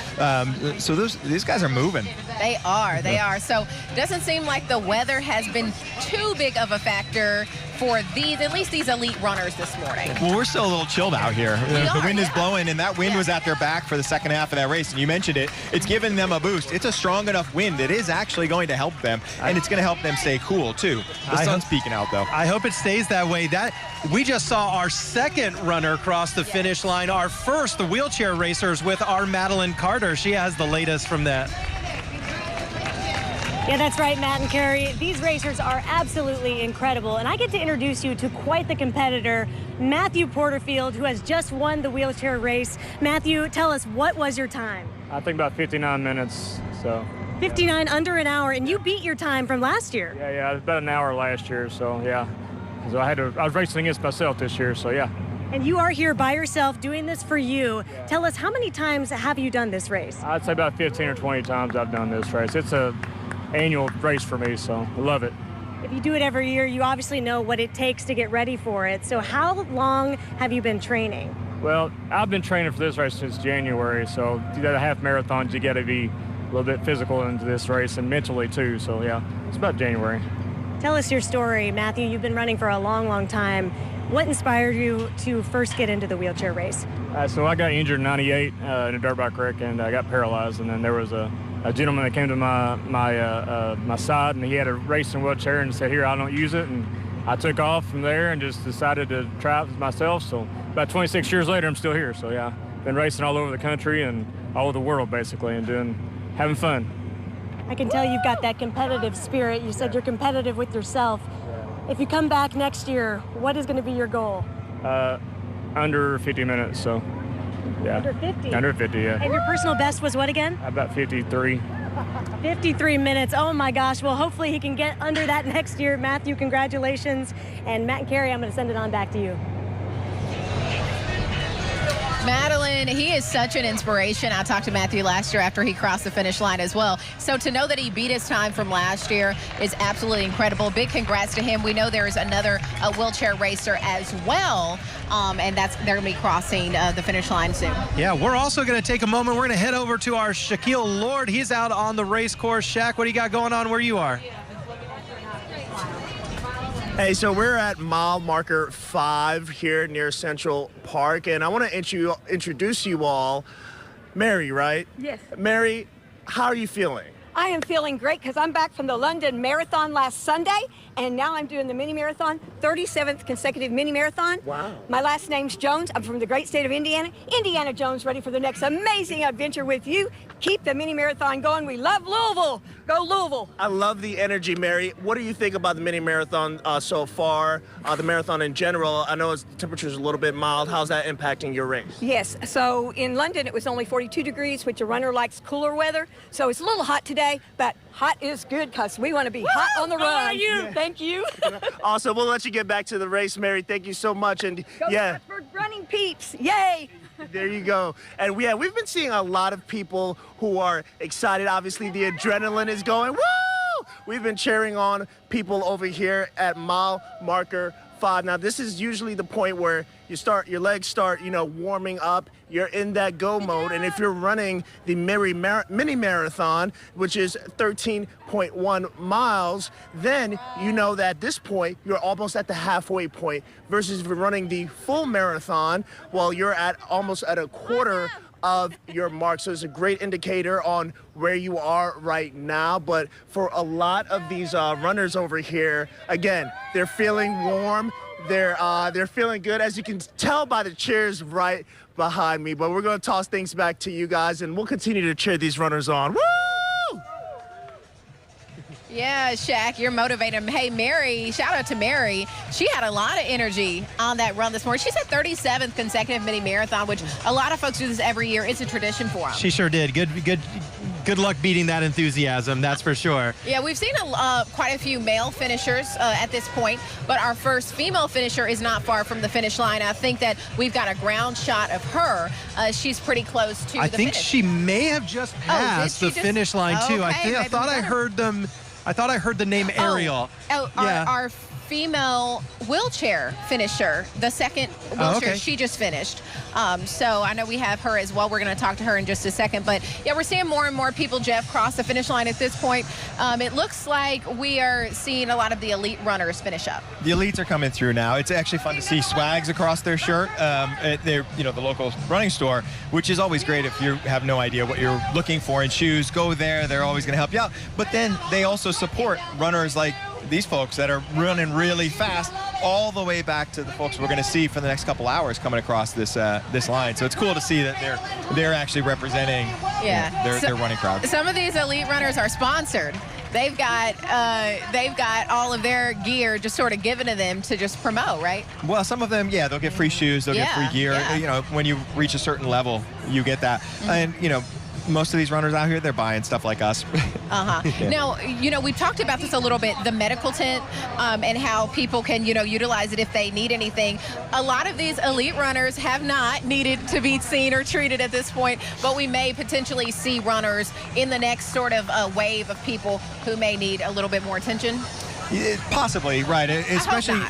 [SPEAKER 7] So these guys are moving.
[SPEAKER 2] They are. They are. So it doesn't seem like the weather has been too big of a factor for at least these elite runners this morning.
[SPEAKER 7] Well, we're still a little chilled out here. The wind is blowing, and that wind was at their back for the second half of that race. And you mentioned it. It's giving them a boost. It's a strong enough wind. It is actually going to help them, and it's going to help them stay cool, too. The sun's peeking out, though.
[SPEAKER 3] I hope it stays that way. We just saw our second runner cross the finish line. Our first, the wheelchair racers, with our Madeline Carter. She has the latest from that.
[SPEAKER 14] Yeah, that's right, Matt and Carrie. These racers are absolutely incredible. And I get to introduce you to quite the competitor, Matthew Porterfield, who has just won the wheelchair race. Matthew, tell us, what was your time?
[SPEAKER 15] I think about 59 minutes, so.
[SPEAKER 14] 59, under an hour, and you beat your time from last year.
[SPEAKER 15] Yeah, about an hour last year, so yeah. So I was racing against myself this year, so yeah.
[SPEAKER 14] And you are here by yourself doing this for you. Yeah. Tell us, how many times have you done this race?
[SPEAKER 15] I'd say about 15 or 20 times I've done this race. It's a annual race for me, so I love it.
[SPEAKER 14] If you do it every year, you obviously know what it takes to get ready for it. So how long have you been training?
[SPEAKER 15] Well, I've been training for this race since January, so to do the half marathons, you got to be a little bit physical into this race and mentally too, so yeah, it's about January.
[SPEAKER 14] Tell us your story, Matthew. You've been running for a long, long time. What inspired you to first get into the wheelchair race?
[SPEAKER 15] So I got injured in '98 in a dirt bike wreck, and I got paralyzed, and then there was a gentleman that came to my side, and he had a racing wheelchair and said, here, I don't use it. And I took off from there and just decided to try it myself. So about 26 years later, I'm still here. So yeah, been racing all over the country and all over the world basically, and having fun.
[SPEAKER 14] I can tell you've got that competitive spirit. You said you're competitive with yourself. If you come back next year, what is going to be your goal?
[SPEAKER 15] Under 50 minutes, so. Yeah.
[SPEAKER 14] Under 50?
[SPEAKER 15] Under 50, yeah.
[SPEAKER 14] And your personal best was what again?
[SPEAKER 15] About 53.
[SPEAKER 14] 53 minutes. Oh, my gosh. Well, hopefully he can get under that next year. Matthew, congratulations. And Matt and Carrie, I'm going to send it on back to you.
[SPEAKER 2] Madeline, he is such an inspiration. I talked to Matthew last year after he crossed the finish line as well. So to know that he beat his time from last year is absolutely incredible. Big congrats to him. We know there is another wheelchair racer as well, and they're going to be crossing the finish line soon.
[SPEAKER 3] Yeah, we're also going to take a moment. We're going to head over to our Shaquille Lord. He's out on the race course. Shaq, what do you got going on where you are?
[SPEAKER 5] Hey, so we're at mile marker 5 here near Central Park, and I want to introduce you all. Mary, right?
[SPEAKER 16] Yes.
[SPEAKER 5] Mary, how are you feeling?
[SPEAKER 16] I am feeling great because I'm back from the London Marathon last Sunday, and now I'm doing the mini marathon, 37th consecutive mini marathon.
[SPEAKER 5] Wow.
[SPEAKER 16] My last name's Jones. I'm from the great state of Indiana. Indiana Jones, ready for the next amazing adventure with you. Keep the mini marathon going. We love Louisville. Go Louisville.
[SPEAKER 5] I love the energy, Mary. What do you think about the mini marathon so far, the marathon in general? I know the temperature's a little bit mild. How's that impacting your race?
[SPEAKER 16] Yes, so in London it was only 42 degrees, which a runner likes cooler weather. So it's a little hot today, but hot is good because we want to be hot on the run. How are you? Yeah. Thank you.
[SPEAKER 5] Awesome. We'll let you get back to the race, Mary. Thank you so much. And
[SPEAKER 16] Go Hartford running peeps. Yay.
[SPEAKER 5] There you go. And we've been seeing a lot of people who are excited. Obviously, the adrenaline is going. Woo! We've been cheering on people over here at mile marker 5. Now, this is usually the point where your legs start, warming up. You're in that go mode. And if you're running the mini marathon, which is 13.1 miles, then you know that at this point, you're almost at the halfway point. Versus if you're running the full marathon, well, you're almost at a quarter of your mark. So it's a great indicator on where you are right now. But for a lot of these runners over here, again, they're feeling warm. They're feeling good, as you can tell by the cheers right behind me. But we're going to toss things back to you guys, and we'll continue to cheer these runners on. Woo!
[SPEAKER 2] Yeah, Shaq, you're motivating. Hey, Mary, shout out to Mary. She had a lot of energy on that run this morning. She's at 37th consecutive mini marathon, which a lot of folks do this every year. It's a tradition for them.
[SPEAKER 3] She sure did. Good luck beating that enthusiasm, that's for sure.
[SPEAKER 2] Yeah, we've seen quite a few male finishers at this point, but our first female finisher is not far from the finish line. I think that we've got a ground shot of her. She's pretty close to the finish.
[SPEAKER 3] I think she may have just passed the finish line, too.
[SPEAKER 2] Okay,
[SPEAKER 3] I thought I heard them. I thought I heard the name Ariel.
[SPEAKER 2] Our female wheelchair finisher, the second wheelchair, she just finished. So I know we have her as well. We're going to talk to her in just a second. But yeah, we're seeing more and more people, Jeff, cross the finish line at this point. It looks like we are seeing a lot of the elite runners finish up.
[SPEAKER 7] The elites are coming through now. It's actually fun to see swags across their shirt at their, the local running store, which is always great if you have no idea what you're looking for in shoes. Go there. They're always going to help you out. But then they also support runners like these folks that are running really fast all the way back to the folks we're going to see for the next couple hours coming across this line. So it's cool to see that they're actually representing their running crowd.
[SPEAKER 2] Some of these elite runners are sponsored. They've got all of their gear just sort of given to them to just promote, right?
[SPEAKER 7] Well, some of them, they'll get free shoes, they'll get free gear. Yeah. When you reach a certain level, you get that. Mm-hmm. And most of these runners out here, they're buying stuff like us.
[SPEAKER 2] Now, we've talked about this a little bit, the medical tent, and how people can, utilize it if they need anything. A lot of these elite runners have not needed to be seen or treated at this point, but we may potentially see runners in the next sort of wave of people who may need a little bit more attention.
[SPEAKER 7] Possibly, right. Especially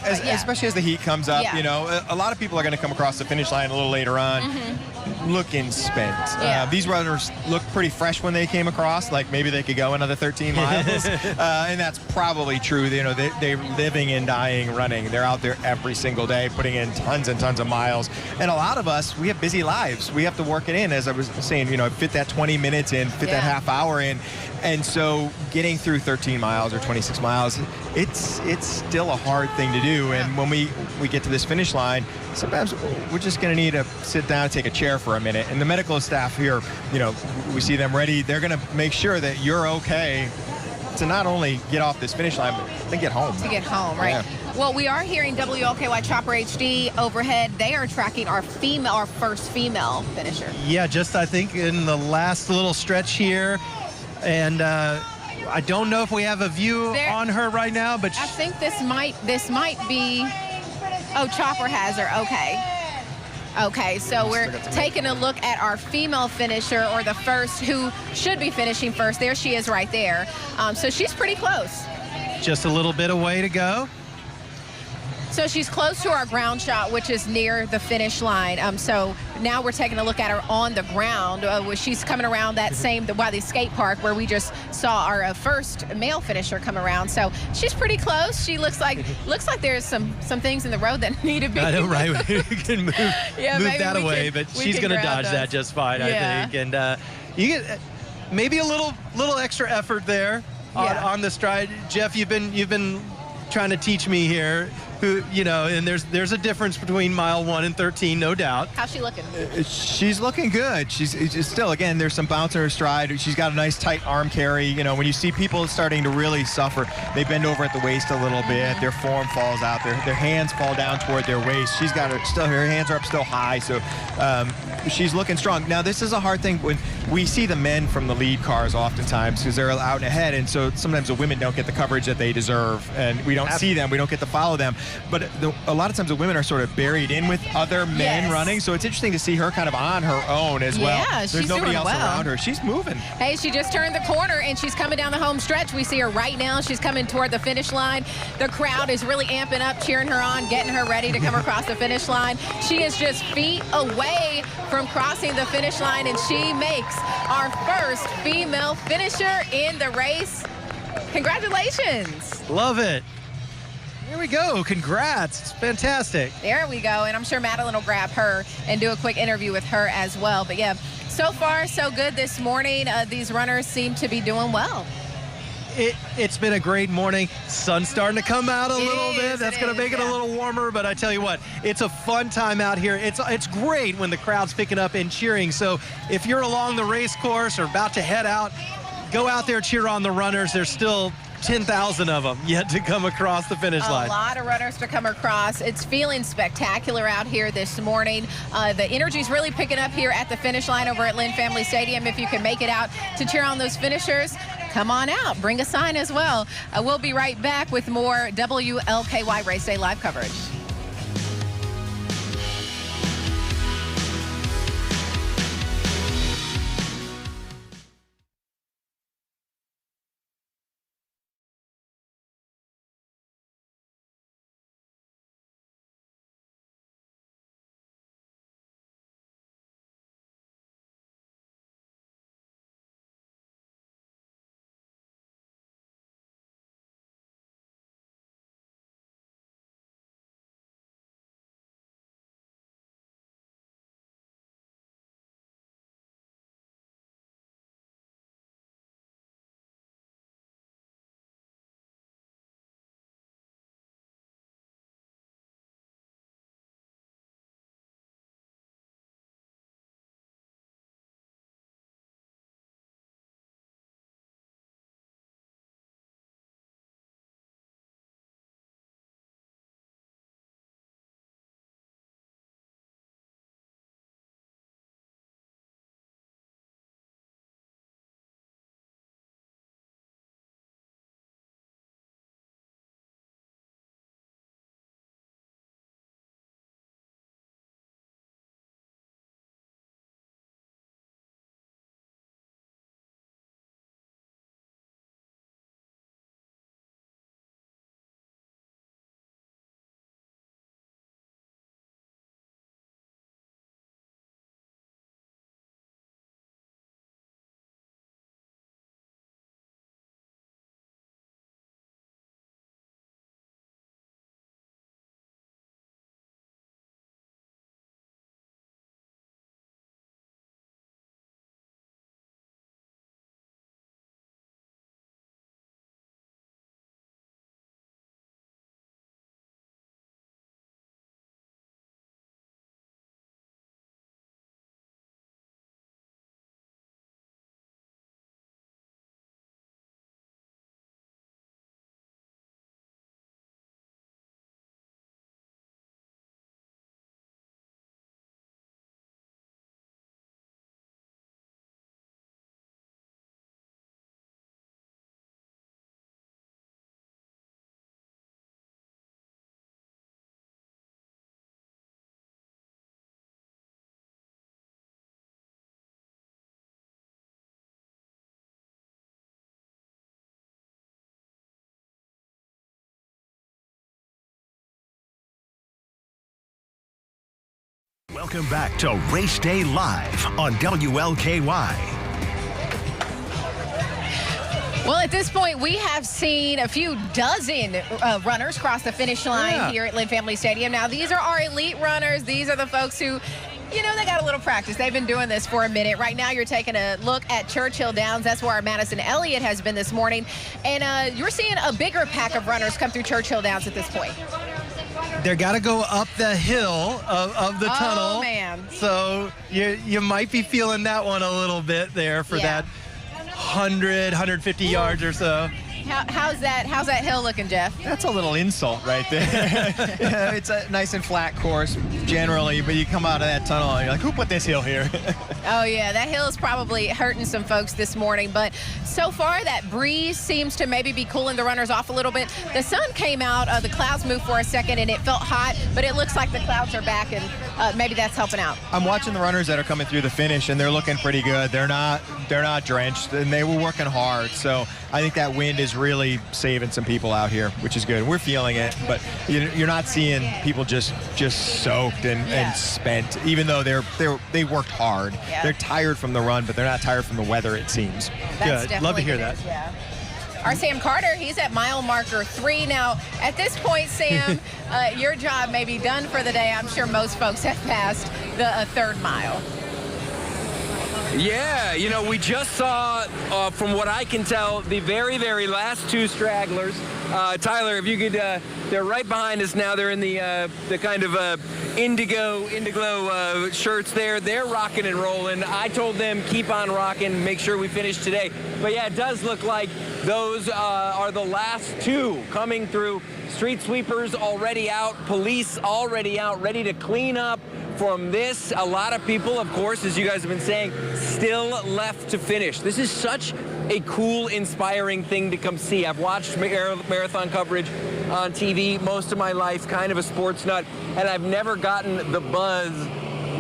[SPEAKER 7] as the heat comes up, a lot of people are going to come across the finish line a little later on looking spent. These runners look pretty fresh when they came across, like maybe they could go another 13 miles. And that's probably true. They're living and dying running. They're out there every single day putting in tons and tons of miles. And a lot of us, we have busy lives. We have to work it in, as I was saying, fit that 20 minutes in, fit that half hour in. And so getting through 13 miles or 26 miles, it's still a hard thing to do. And when we get to this finish line, sometimes we're just going to need to sit down and take a chair for a minute. And the medical staff here, we see them ready. They're going to make sure that you're okay to not only get off this finish line, but to get home.
[SPEAKER 2] To get home, right? Yeah. Well, we are hearing WLKY Chopper HD overhead. They are tracking our first female finisher.
[SPEAKER 3] Yeah, just I think in the last little stretch here. And I don't know if we have a view on her right now, but
[SPEAKER 2] I think this might be. Oh, Chopper has her. Okay, so we're taking a look at our female finisher, or the first who should be finishing first. There she is right there. So she's pretty close.
[SPEAKER 3] Just a little bit away to go.
[SPEAKER 2] So she's close to our ground shot, which is near the finish line. So now we're taking a look at her on the ground. Where she's coming around that same Wiley Skate Park where we just saw our first male finisher come around. So she's pretty close. She looks like there's some things in the road that need to be.
[SPEAKER 3] I know, right? We can move that away, but she's going to dodge that just fine, I think. And you get maybe a little extra effort there on the stride. Jeff, you've been trying to teach me here. And there's a difference between mile 1 and 13, no doubt.
[SPEAKER 2] How's she looking?
[SPEAKER 7] She's looking good. She's still, again, there's some bounce in her stride. She's got a nice tight arm carry. When you see people starting to really suffer, they bend over at the waist a little bit. Their form falls out. Their hands fall down toward their waist. She's got her hands are up still high, so she's looking strong. Now, this is a hard thing when we see the men from the lead cars oftentimes because they're out and ahead, and so sometimes the women don't get the coverage that they deserve, and we don't see them. We don't get to follow them. but a lot of times the women are sort of buried in with other men running. So it's interesting to see her kind of on her own as well. There's nobody else around her. She's moving.
[SPEAKER 2] Hey, she just turned the corner and she's coming down the home stretch. We see her right now. She's coming toward the finish line. The crowd is really amping up, cheering her on, getting her ready to come across the finish line. She is just feet away from crossing the finish line, and she makes our first female finisher in the race. Congratulations.
[SPEAKER 3] Love it. Here we go. Congrats. It's fantastic.
[SPEAKER 2] There we go. And I'm sure Madeline will grab her and do a quick interview with her as well. But yeah, so far so good this morning. These runners seem to be doing well.
[SPEAKER 3] It's been a great morning. Sun's starting to come out a little bit. That's going to make it a little warmer. But I tell you what, it's a fun time out here. It's great when the crowd's picking up and cheering. So if you're along the race course or about to head out, go out there, cheer on the runners. There's still 10,000 of them yet to come across the finish line.
[SPEAKER 2] A lot of runners to come across. It's feeling spectacular out here this morning. The energy's really picking up here at the finish line over at Lynn Family Stadium. If you can make it out to cheer on those finishers, come on out. Bring a sign as well. We'll be right back with more WLKY Race Day live coverage.
[SPEAKER 1] Welcome back to Race Day Live on WLKY.
[SPEAKER 2] Well, at this point, we have seen a few dozen runners cross the finish line here at Lynn Family Stadium. Now, these are our elite runners. These are the folks who, you know, they got a little practice. They've been doing this for a minute. Right now, you're taking a look at Churchill Downs. That's where our Madison Elliott has been this morning. And you're seeing a bigger pack of runners come through Churchill Downs at this point.
[SPEAKER 3] They got to go up the hill of the tunnel.
[SPEAKER 2] Oh, man.
[SPEAKER 3] So you might be feeling that one a little bit there for that 100, 150 yards or so.
[SPEAKER 2] How's that hill looking, Jeff?
[SPEAKER 7] That's a little insult right there. It's a nice and flat course generally, but you come out of that tunnel and you're like, who put this hill here?
[SPEAKER 2] Oh, yeah, that hill is probably hurting some folks this morning, but so far that breeze seems to maybe be cooling the runners off a little bit. The sun came out, the clouds moved for a second, and it felt hot, but it looks like the clouds are back, and maybe that's helping out.
[SPEAKER 7] I'm watching the runners that are coming through the finish, and they're looking pretty good. They're not drenched, and they were working hard. So I think that wind is really saving some people out here, which is good. We're feeling it, but you're not seeing people just soaked and spent, even though they worked hard.
[SPEAKER 2] Yeah.
[SPEAKER 7] They're tired from the run, but they're not tired from the weather, it seems.
[SPEAKER 2] That's
[SPEAKER 3] good. Love to hear that.
[SPEAKER 2] Yeah. Our Sam Carter, he's at mile marker 3 now. At this point, Sam, your job may be done for the day. I'm sure most folks have passed the third mile.
[SPEAKER 4] Yeah, you know, we just saw, from what I can tell, the very, very last 2 stragglers. Tyler, if you could, they're right behind us now. They're in the kind of indigo shirts there. They're rocking and rolling. I told them keep on rocking, make sure we finish today. But yeah, it does look like those are the last 2 coming through. Street sweepers already out, police already out, ready to clean up from this. A lot of people, of course, as you guys have been saying, still left to finish. This is such a cool, inspiring thing to come see. I've watched marathon coverage on TV most of my life, kind of a sports nut, and I've never gotten the buzz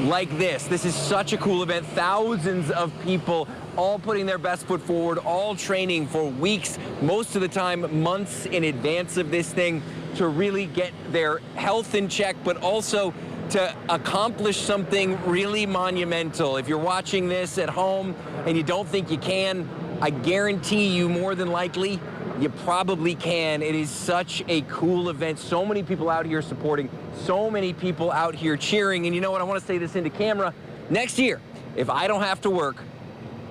[SPEAKER 4] like this. This is such a cool event. Thousands of people all putting their best foot forward, all training for weeks, most of the time months in advance of this thing, to really get their health in check, but also to accomplish something really monumental. If you're watching this at home and you don't think you can, I guarantee you more than likely you probably can. It is such a cool event. So many people out here supporting, so many people out here cheering. And you know what? I want to say this into camera. Next year, if I don't have to work,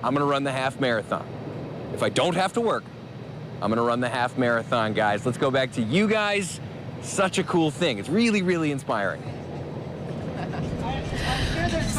[SPEAKER 4] I'm going to run the half marathon. If I don't have to work, I'm going to run the half marathon, guys. Let's go back to you guys. Such a cool thing. It's really, really inspiring.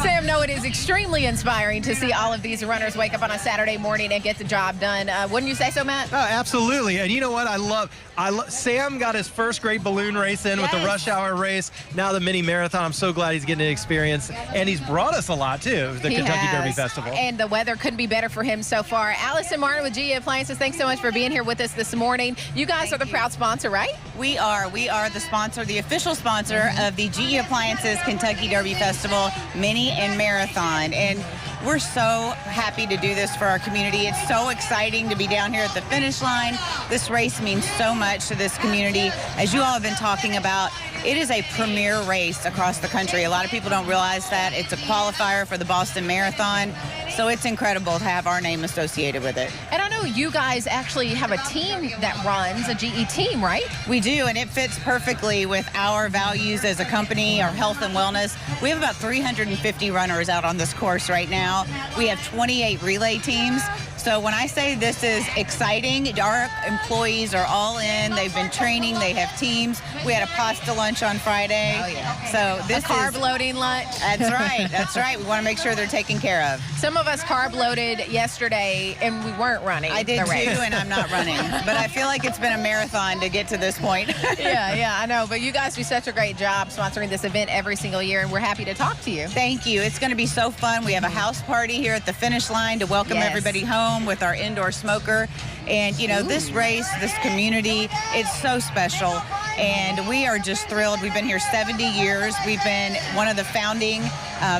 [SPEAKER 2] Sam, no, it is extremely inspiring to see all of these runners wake up on a Saturday morning and get the job done. Wouldn't you say so, Matt?
[SPEAKER 3] Oh, absolutely. And you know what? I love Sam got his first great balloon race in with the rush hour race. Now the mini marathon. I'm so glad he's getting to experience. And he's brought us a lot, too, the Kentucky Derby Festival.
[SPEAKER 2] And the weather couldn't be better for him so far. Allison Martin with GE Appliances, thanks so much for being here with us this morning. You guys are the proud sponsor, right?
[SPEAKER 17] We are. We are the sponsor, the official sponsor of the GE Appliances Kentucky Derby Festival Mini and Marathon. And we're so happy to do this for our community. It's so exciting to be down here at the finish line. This race means so much to this community. As you all have been talking about, it is a premier race across the country. A lot of people don't realize that. It's a qualifier for the Boston Marathon. So it's incredible to have our name associated with it.
[SPEAKER 2] And I know you guys actually have a team that runs, a GE team, right?
[SPEAKER 17] We do, and it fits perfectly with our values as a company, our health and wellness. We have about 350 runners out on this course right now. We have 28 relay teams. So when I say this is exciting, our employees are all in. They've been training. They have teams. We had a pasta lunch on Friday.
[SPEAKER 2] Oh, yeah.
[SPEAKER 17] So this
[SPEAKER 2] is a carb loading lunch.
[SPEAKER 17] That's right. That's right. We want to make sure they're taken care of.
[SPEAKER 2] Some of us carb loaded yesterday, and we weren't running.
[SPEAKER 17] I did too, and I'm not running. But I feel like it's been a marathon to get to this point.
[SPEAKER 2] Yeah, I know. But you guys do such a great job sponsoring this event every single year, and we're happy to talk to you.
[SPEAKER 17] Thank you. It's going to be so fun. We have a house party here at the finish line to welcome everybody home with our indoor smoker. And, you know, this race, this community, it's so special. And we are just thrilled. We've been here 70 years. We've been one of the founding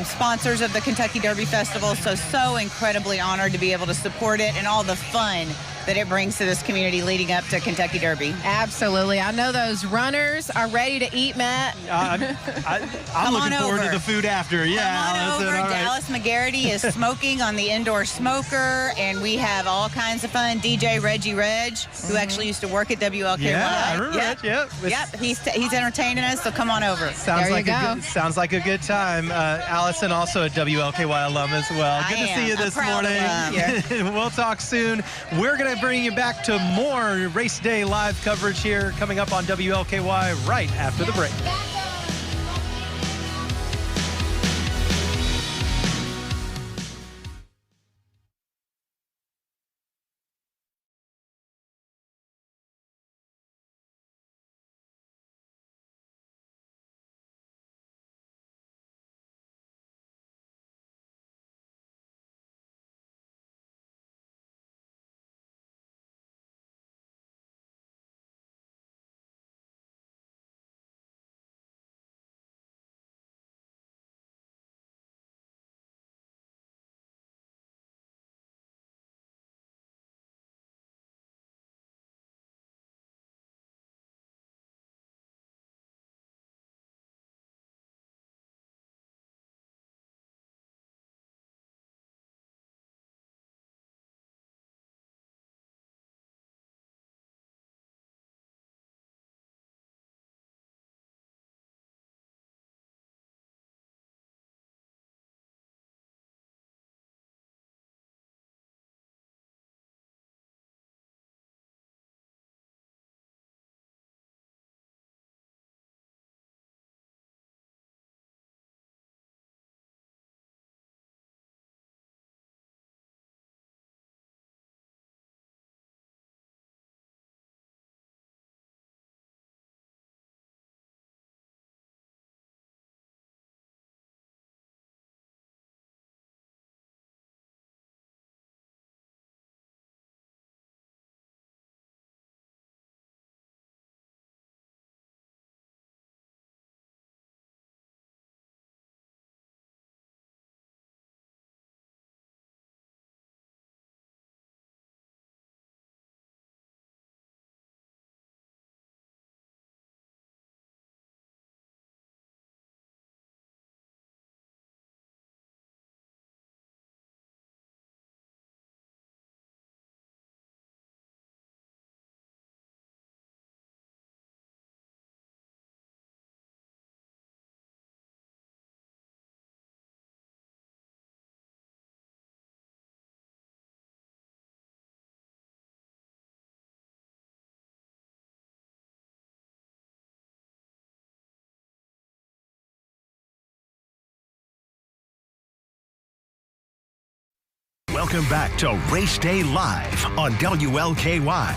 [SPEAKER 17] sponsors of the Kentucky Derby Festival. So incredibly honored to be able to support it and all the fun that it brings to this community leading up to Kentucky Derby.
[SPEAKER 2] Absolutely. I know those runners are ready to eat, Matt.
[SPEAKER 3] I'm looking forward to the food after. Yeah.
[SPEAKER 17] Come on over. Dallas McGarity is smoking on the indoor smoker, and we have all kinds of fun. DJ Reggie Reg, who actually used to work at WLKY.
[SPEAKER 3] Yeah, I remember Reg,
[SPEAKER 17] Yep, he's entertaining us, so come on over.
[SPEAKER 3] Sounds like a good time. Allison, also a WLKY alum as well. Good to see you this morning. We'll talk soon. We're going to bring you back to more race day live coverage here coming up on WLKY right after the break.
[SPEAKER 1] Welcome back to Race Day Live on WLKY.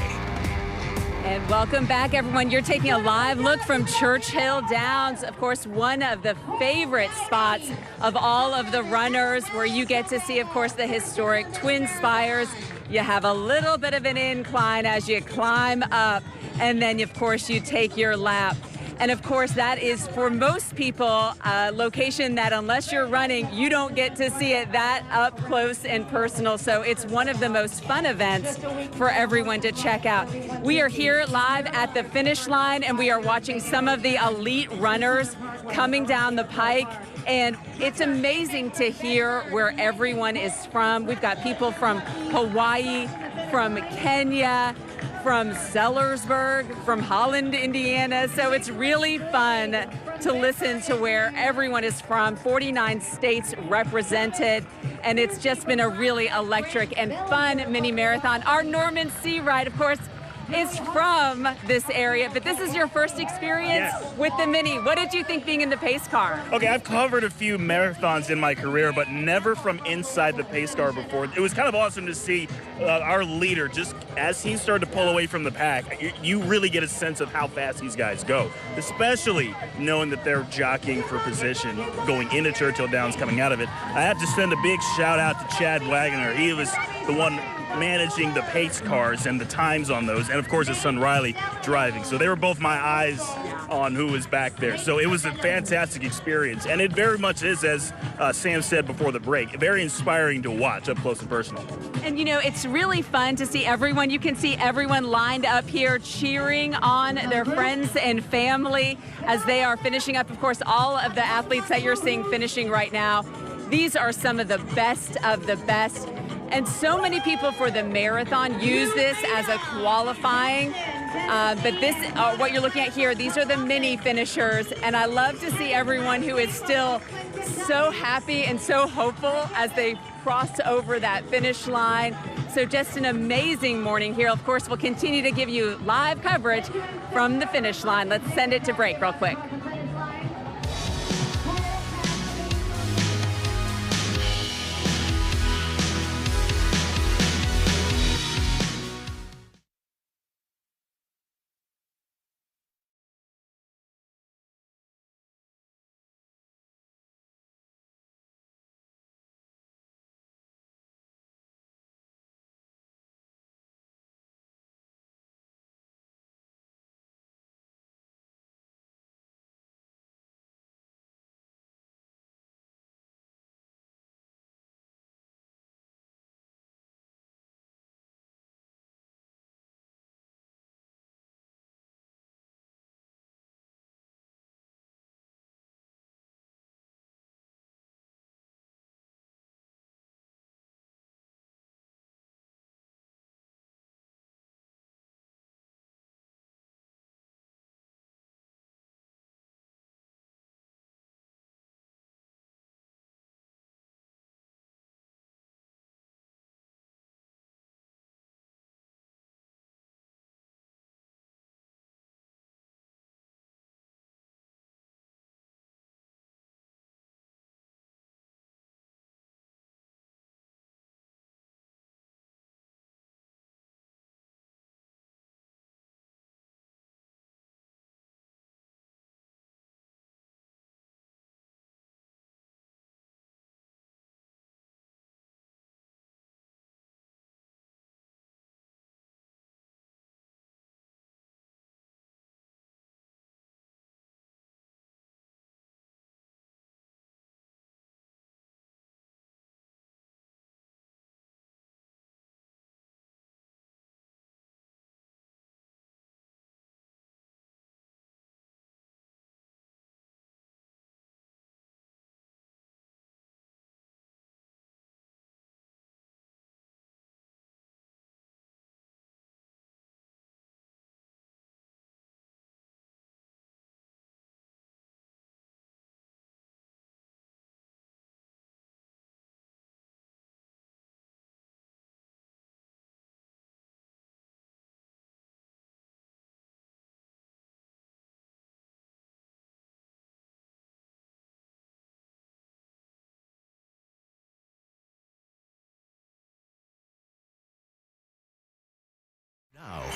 [SPEAKER 18] And welcome back, everyone. You're taking a live look from Churchill Downs, of course, one of the favorite spots of all of the runners, where you get to see, of course, the historic Twin Spires. You have a little bit of an incline as you climb up, and then, of course, you take your lap. And of course, that is for most people a location that, unless you're running, you don't get to see it that up close and personal. So it's one of the most fun events for everyone to check out. We are here live at the finish line, and we are watching some of the elite runners coming down the pike. And it's amazing to hear where everyone is from. We've got people from Hawaii, from Kenya, from Sellersburg, from Holland, Indiana. So it's really fun to listen to where everyone is from. 49 states represented. And it's just been a really electric and fun mini marathon. Our Norman Seawright, of course, is from this area, but this is your first experience with the mini. What did you think being in the pace car?
[SPEAKER 19] Okay, I've covered a few marathons in my career, but never from inside the pace car before. It was kind of awesome to see our leader, just as he started to pull away from the pack, you really get a sense of how fast these guys go, especially knowing that they're jockeying for position going into Churchill Downs, coming out of it. I have to send a big shout out to Chad Wagner. He was the one managing the pace cars and the times on those, and of course his son Riley driving. So they were both my eyes on who was back there. So it was a fantastic experience, and it very much is, as Sam said before the break, very inspiring to watch up close and personal.
[SPEAKER 18] And you know, it's really fun to see everyone. You can see everyone lined up here cheering on their friends and family as they are finishing up. Of course, all of the athletes that you're seeing finishing right now, these are some of the best of the best. And so many people for the marathon use this as a qualifying. But this, what you're looking at here, these are the mini finishers. And I love to see everyone who is still so happy and so hopeful as they cross over that finish line. So just an amazing morning here. Of course, we'll continue to give you live coverage from the finish line. Let's send it to break real quick.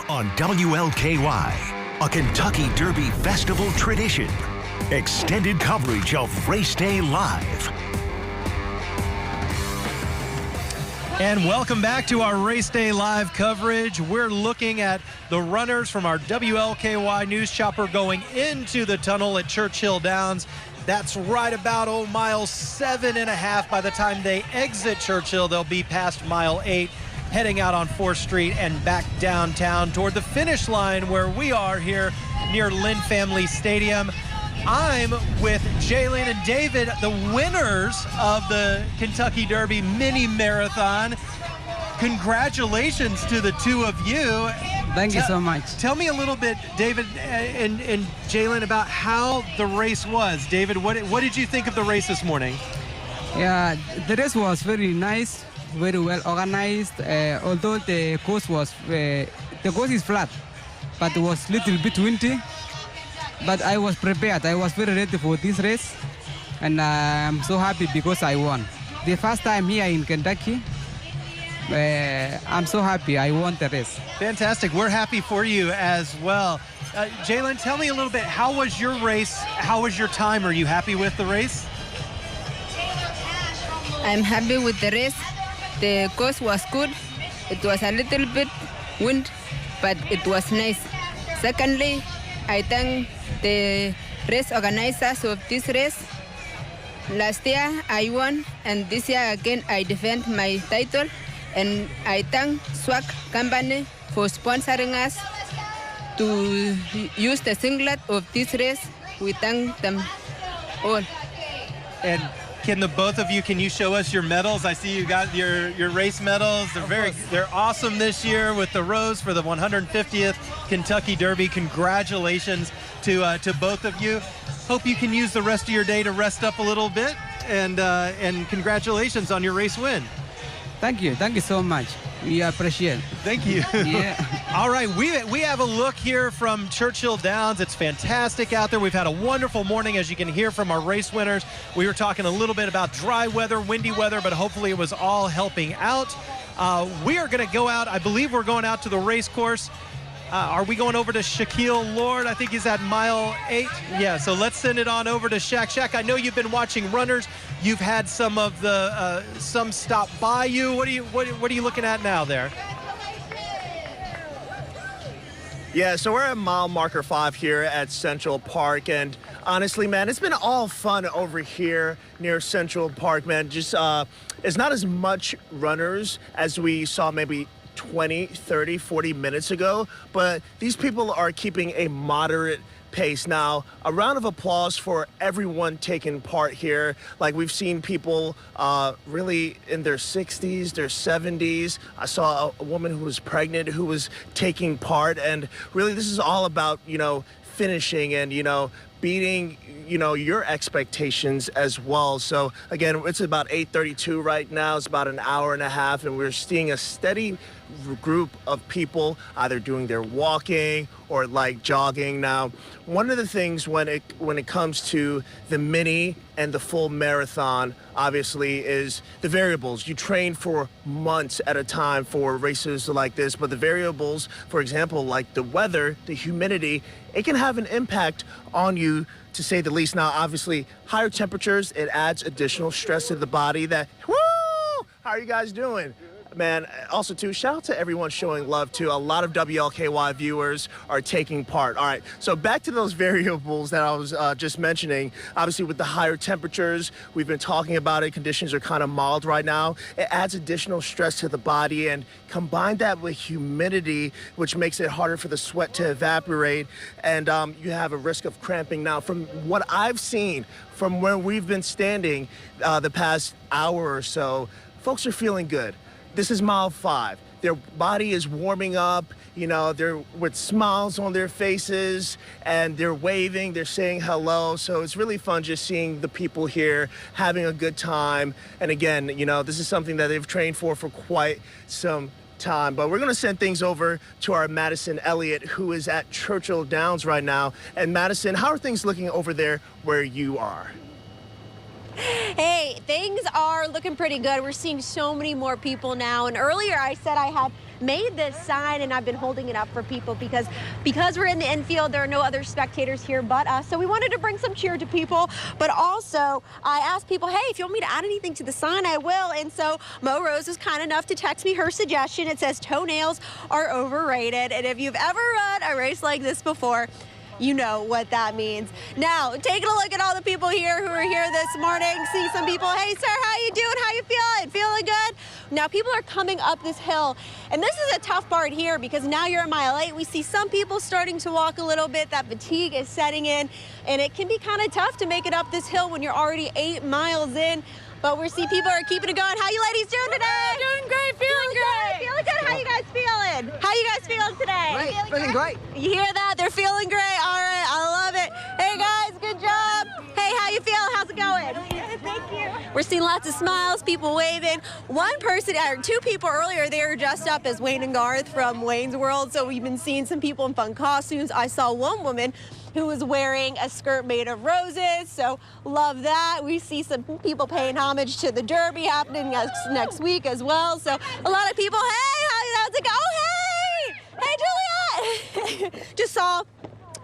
[SPEAKER 1] on WLKY, a Kentucky Derby Festival tradition. Extended coverage of Race Day Live.
[SPEAKER 3] And welcome back to our Race Day Live coverage. We're looking at the runners from our WLKY News Chopper going into the tunnel at Churchill Downs. That's right about mile 7.5. By the time they exit Churchill, they'll be past mile 8, heading out on 4th Street and back downtown toward the finish line where we are here near Lynn Family Stadium. I'm with Jalen and David, the winners of the Kentucky Derby Mini Marathon. Congratulations to the two of you.
[SPEAKER 20] Thank you so much.
[SPEAKER 3] Tell me a little bit, David and Jalen, about how the race was. David, what did you think of the race this morning?
[SPEAKER 20] Yeah, the race was very nice, very well organized. Although the course is flat, but it was a little bit windy. But I was prepared. I was very ready for this race, and I'm so happy because I won. The first time here in Kentucky, I'm so happy I won the race.
[SPEAKER 3] Fantastic. We're happy for you as well. Jalen, tell me a little bit, how was your race? How was your time? Are you happy with the race?
[SPEAKER 21] I'm happy with the race. The course was good. It was a little bit wind, but it was nice. Secondly, I thank the race organizers of this race. Last year I won, and this year again I defend my title. And I thank Swag Company for sponsoring us to use the singlet of this race. We thank them all.
[SPEAKER 3] And can the both of you, can you show us your medals? I see you got your race medals. They're awesome this year with the rose for the 150th Kentucky Derby. Congratulations to both of you. Hope you can use the rest of your day to rest up a little bit, and congratulations on your race win.
[SPEAKER 20] Thank you so much. We appreciate it.
[SPEAKER 3] Thank you.
[SPEAKER 20] Yeah.
[SPEAKER 3] All right, we have a look here from Churchill Downs. It's fantastic out there. We've had a wonderful morning, as you can hear from our race winners. We were talking a little bit about dry weather, windy weather, but hopefully it was all helping out. We are going to go out. I believe we're going out to the race course. Are we going over to Shaquille Lord? I think he's at mile 8. Yeah, so let's send it on over to Shaq. Shaq, I know you've been watching runners. You've had some of the some stop by you. What are you looking at now there?
[SPEAKER 5] Yeah, so we're at mile marker 5 here at Central Park, and honestly, man, it's been all fun over here near Central Park, man. Just it's not as much runners as we saw maybe 20, 30, 40 minutes ago, but these people are keeping a moderate pace. Now, a round of applause for everyone taking part here. Like, we've seen people really in their 60s, their 70s. I saw a woman who was pregnant who was taking part, and really this is all about, finishing and, beating, your expectations as well. So again, it's about 8:32 right now. It's about an hour and a half, and we're seeing a steady group of people either doing their walking or like jogging. Now, one of the things when it comes to the mini and the full marathon, obviously, is the variables. You train for months at a time for races like this, but the variables, for example, like the weather, the humidity, it can have an impact on you, to say the least. Now, obviously, higher temperatures, it adds additional stress to the body that, woo! How are you guys doing? Man, also, too, shout out to everyone showing love, too. A lot of WLKY viewers are taking part. All right, so back to those variables that I was just mentioning. Obviously, with the higher temperatures, we've been talking about it. Conditions are kind of mild right now. It adds additional stress to the body, and combine that with humidity, which makes it harder for the sweat to evaporate, and you have a risk of cramping. Now, from what I've seen, from where we've been standing the past hour or so, folks are feeling good. This is mile 5. Their body is warming up, they're with smiles on their faces, and they're waving, they're saying hello. So it's really fun just seeing the people here having a good time. And again, this is something that they've trained for quite some time. But we're going to send things over to our Madison Elliott, who is at Churchill Downs right now. And Madison, how are things looking over there where you are?
[SPEAKER 9] Hey, things are looking pretty good. We're seeing so many more people now. And earlier I said I had made this sign, and I've been holding it up for people because we're in the infield, there are no other spectators here but us. So we wanted to bring some cheer to people, but also I asked people, hey, if you want me to add anything to the sign, I will. And so Mo Rose was kind enough to text me her suggestion. It says toenails are overrated. And if you've ever run a race like this before, you know what that means. Now, taking a look at all the people here who are here this morning. See some people, hey, sir, how you doing? How you feeling? Feeling good? Now, people are coming up this hill, and this is a tough part here because now you're at mile 8. We see some people starting to walk a little bit. That fatigue is setting in, and it can be kind of tough to make it up this hill when you're already 8 miles in. But we see people are keeping it going. How you ladies doing today?
[SPEAKER 6] Doing great, feeling great.
[SPEAKER 9] Feeling good. How you guys feeling? How you guys feeling today?
[SPEAKER 6] Great, feeling great.
[SPEAKER 9] You hear that? They're feeling great. All right, I love it. Hey guys, good job. Hey, how you feeling? How's it going?
[SPEAKER 6] Thank you.
[SPEAKER 9] We're seeing lots of smiles, people waving. One person, or 2 people earlier, they were dressed up as Wayne and Garth from Wayne's World. So we've been seeing some people in fun costumes. I saw one woman who was wearing a skirt made of roses, so love that. We see some people paying homage to the Derby happening next week as well. So a lot of people, hey, how's it go? Oh, hey, Juliet. Just saw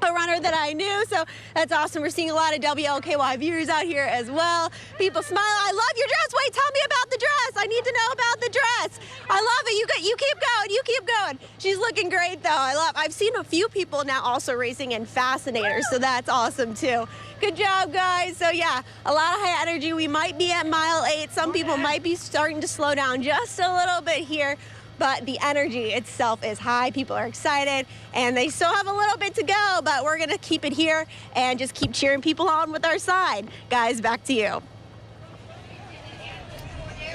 [SPEAKER 9] a runner that I knew, so that's awesome. We're seeing a lot of WLKY viewers out here as well. People smile. I love your dress. Wait, tell me about the dress. I need to know about the dress. I love it. You keep going. You keep going. She's looking great, though. I've seen a few people now also racing in Fascinators, so that's awesome, too. Good job, guys. So, yeah, a lot of high energy. We might be at mile 8. Some people might be starting to slow down just a little bit here. But the energy itself is high. People are excited, and they still have a little bit to go, but we're going to keep it here and just keep cheering people on with our side. Guys, back to you.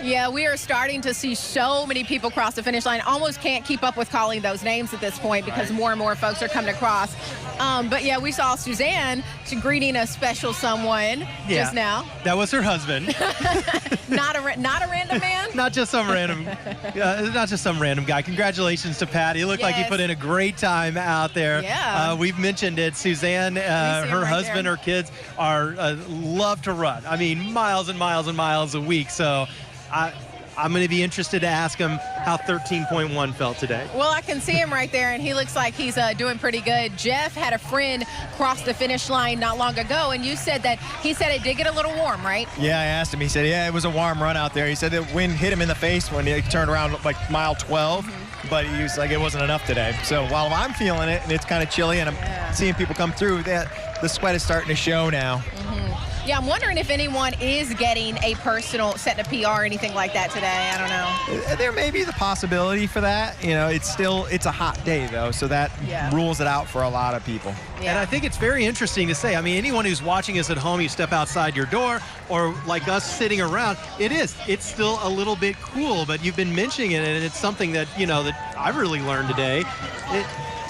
[SPEAKER 2] Yeah, we are starting to see so many people cross the finish line. Almost can't keep up with calling those names at this point because more and more folks are coming across. But yeah, we saw Suzanne greeting a special someone just now.
[SPEAKER 3] That was her husband.
[SPEAKER 2] Not a random man?
[SPEAKER 3] Not just some random guy. Congratulations to Pat. He looked like he put in a great time out there.
[SPEAKER 2] Yeah.
[SPEAKER 3] We've mentioned it. Suzanne, her husband, her kids are love to run. I mean, miles and miles and miles a week. So I'm going to be interested to ask him how 13.1 felt today.
[SPEAKER 2] Well, I can see him right there, and he looks like he's doing pretty good. Jeff had a friend cross the finish line not long ago, and you said that he said it did get a little warm, right?
[SPEAKER 7] Yeah, I asked him. He said, yeah, it was a warm run out there. He said the wind hit him in the face when he turned around like mile 12, but he was like, it wasn't enough today. So while I'm feeling it, and it's kind of chilly, and I'm seeing people come through, the sweat is starting to show now.
[SPEAKER 2] Yeah, I'm wondering if anyone is getting a personal, setting a PR or anything like that today. I don't know.
[SPEAKER 7] There may be the possibility for that. You know, it's a hot day, though, so that rules it out for a lot of people.
[SPEAKER 3] Yeah. And I think it's very interesting to say, I mean, anyone who's watching us at home, you step outside your door, or like us sitting around, it's still a little bit cool, but you've been mentioning it, and it's something that, that I really learned today.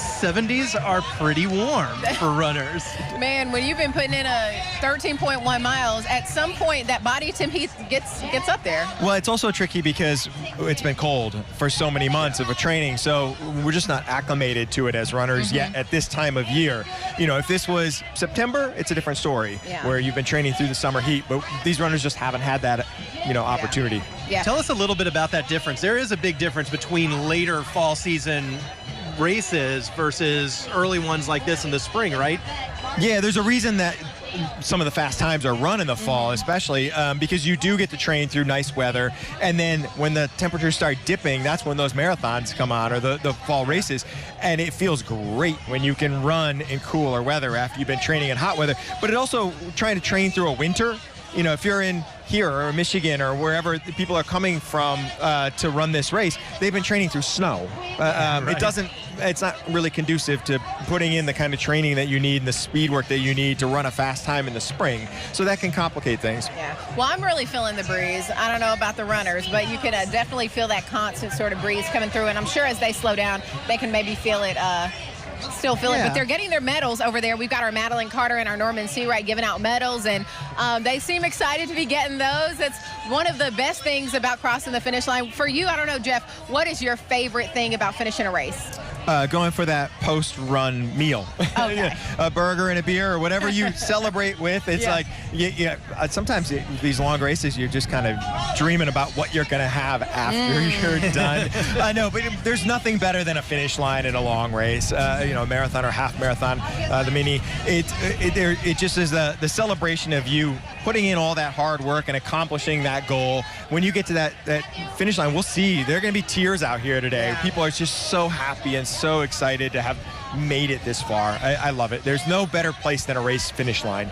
[SPEAKER 3] 70s are pretty warm for runners.
[SPEAKER 2] Man, when you've been putting in a 13.1 miles, at some point that body temp heat gets up there.
[SPEAKER 7] Well, it's also tricky because it's been cold for so many months of a training, so we're just not acclimated to it as runners yet at this time of year. If this was September, it's a different story where you've been training through the summer heat, but these runners just haven't had that, opportunity.
[SPEAKER 2] Yeah.
[SPEAKER 3] Tell us a little bit about that difference. There is a big difference between later fall season races versus early ones like this in the spring, right?
[SPEAKER 7] Yeah, there's a reason that some of the fast times are run in the fall, especially because you do get to train through nice weather, and then when the temperatures start dipping, that's when those marathons come on, or the fall races, and it feels great when you can run in cooler weather after you've been training in hot weather. But it also, trying to train through a winter, if you're in here or Michigan or wherever people are coming from to run this race, they've been training through snow. It's not really conducive to putting in the kind of training that you need and the speed work that you need to run a fast time in the spring. So that can complicate things.
[SPEAKER 2] Yeah. Well, I'm really feeling the breeze. I don't know about the runners, but you can definitely feel that constant sort of breeze coming through. And I'm sure as they slow down, they can maybe feel it. Still feel it, but they're getting their medals over there. We've got our Madeline Carter and our Norman Seawright giving out medals, and they seem excited to be getting those. That's one of the best things about crossing the finish line. For you, I don't know, Jeff, what is your favorite thing about finishing a race?
[SPEAKER 7] going for that post-run meal.
[SPEAKER 2] Okay.
[SPEAKER 7] A burger and a beer or whatever you celebrate with. It's like, sometimes these long races, you're just kind of dreaming about what you're going to have after you're done. I know, but there's nothing better than a finish line in a long race. A marathon or half marathon, the mini. It just is the celebration of you putting in all that hard work and accomplishing that goal. When you get to that finish line, we'll see. There are going to be tears out here today.
[SPEAKER 2] Yeah.
[SPEAKER 7] People are just so happy and so excited to have made it this far. I love it. There's no better place than a race finish line.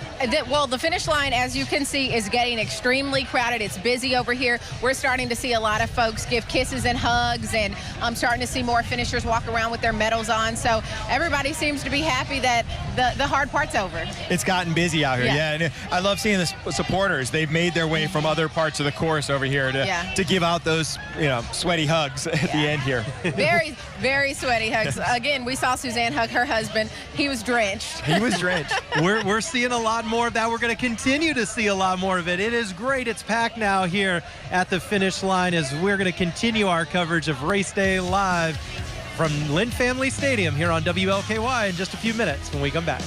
[SPEAKER 2] Well, the finish line, as you can see, is getting extremely crowded. It's busy over here. We're starting to see a lot of folks give kisses and hugs, and I'm starting to see more finishers walk around with their medals on. So everybody seems to be happy that the hard part's over.
[SPEAKER 7] It's gotten busy out here,
[SPEAKER 2] Yeah.
[SPEAKER 7] And I love seeing the supporters. They've made their way from other parts of the course over here to give out those sweaty hugs at the end here.
[SPEAKER 2] Very, very sweaty hugs. Again, we saw Suzanne hug her husband. He was drenched.
[SPEAKER 7] He was drenched.
[SPEAKER 3] We're seeing a lot more of that. We're going to continue to see a lot more of it. It is great. It's packed now here at the finish line as we're going to continue our coverage of Race Day live from Lynn Family Stadium here on WLKY in just a few minutes when we come back.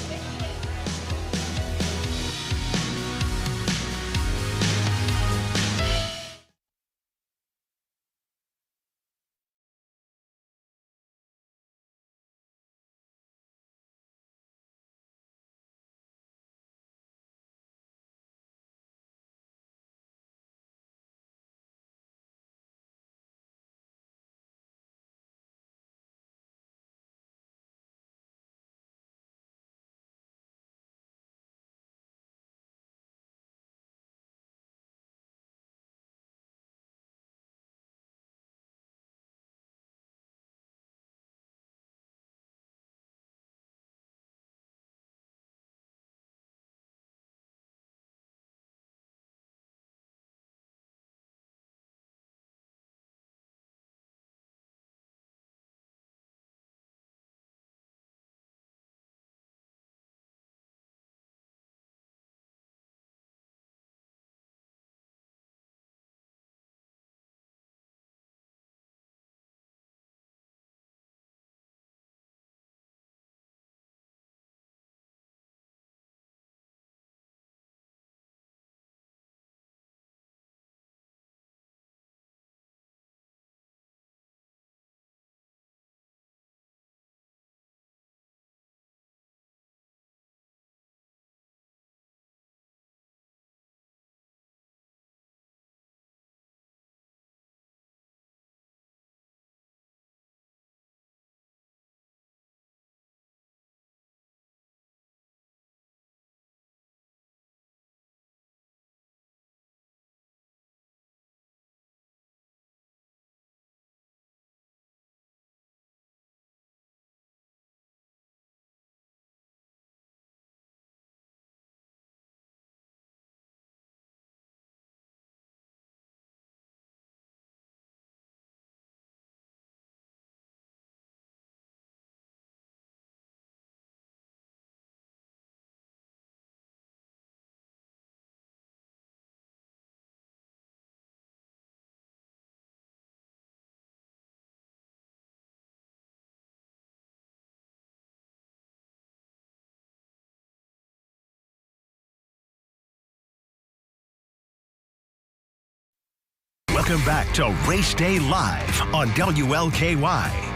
[SPEAKER 1] Welcome back to Race Day Live on WLKY.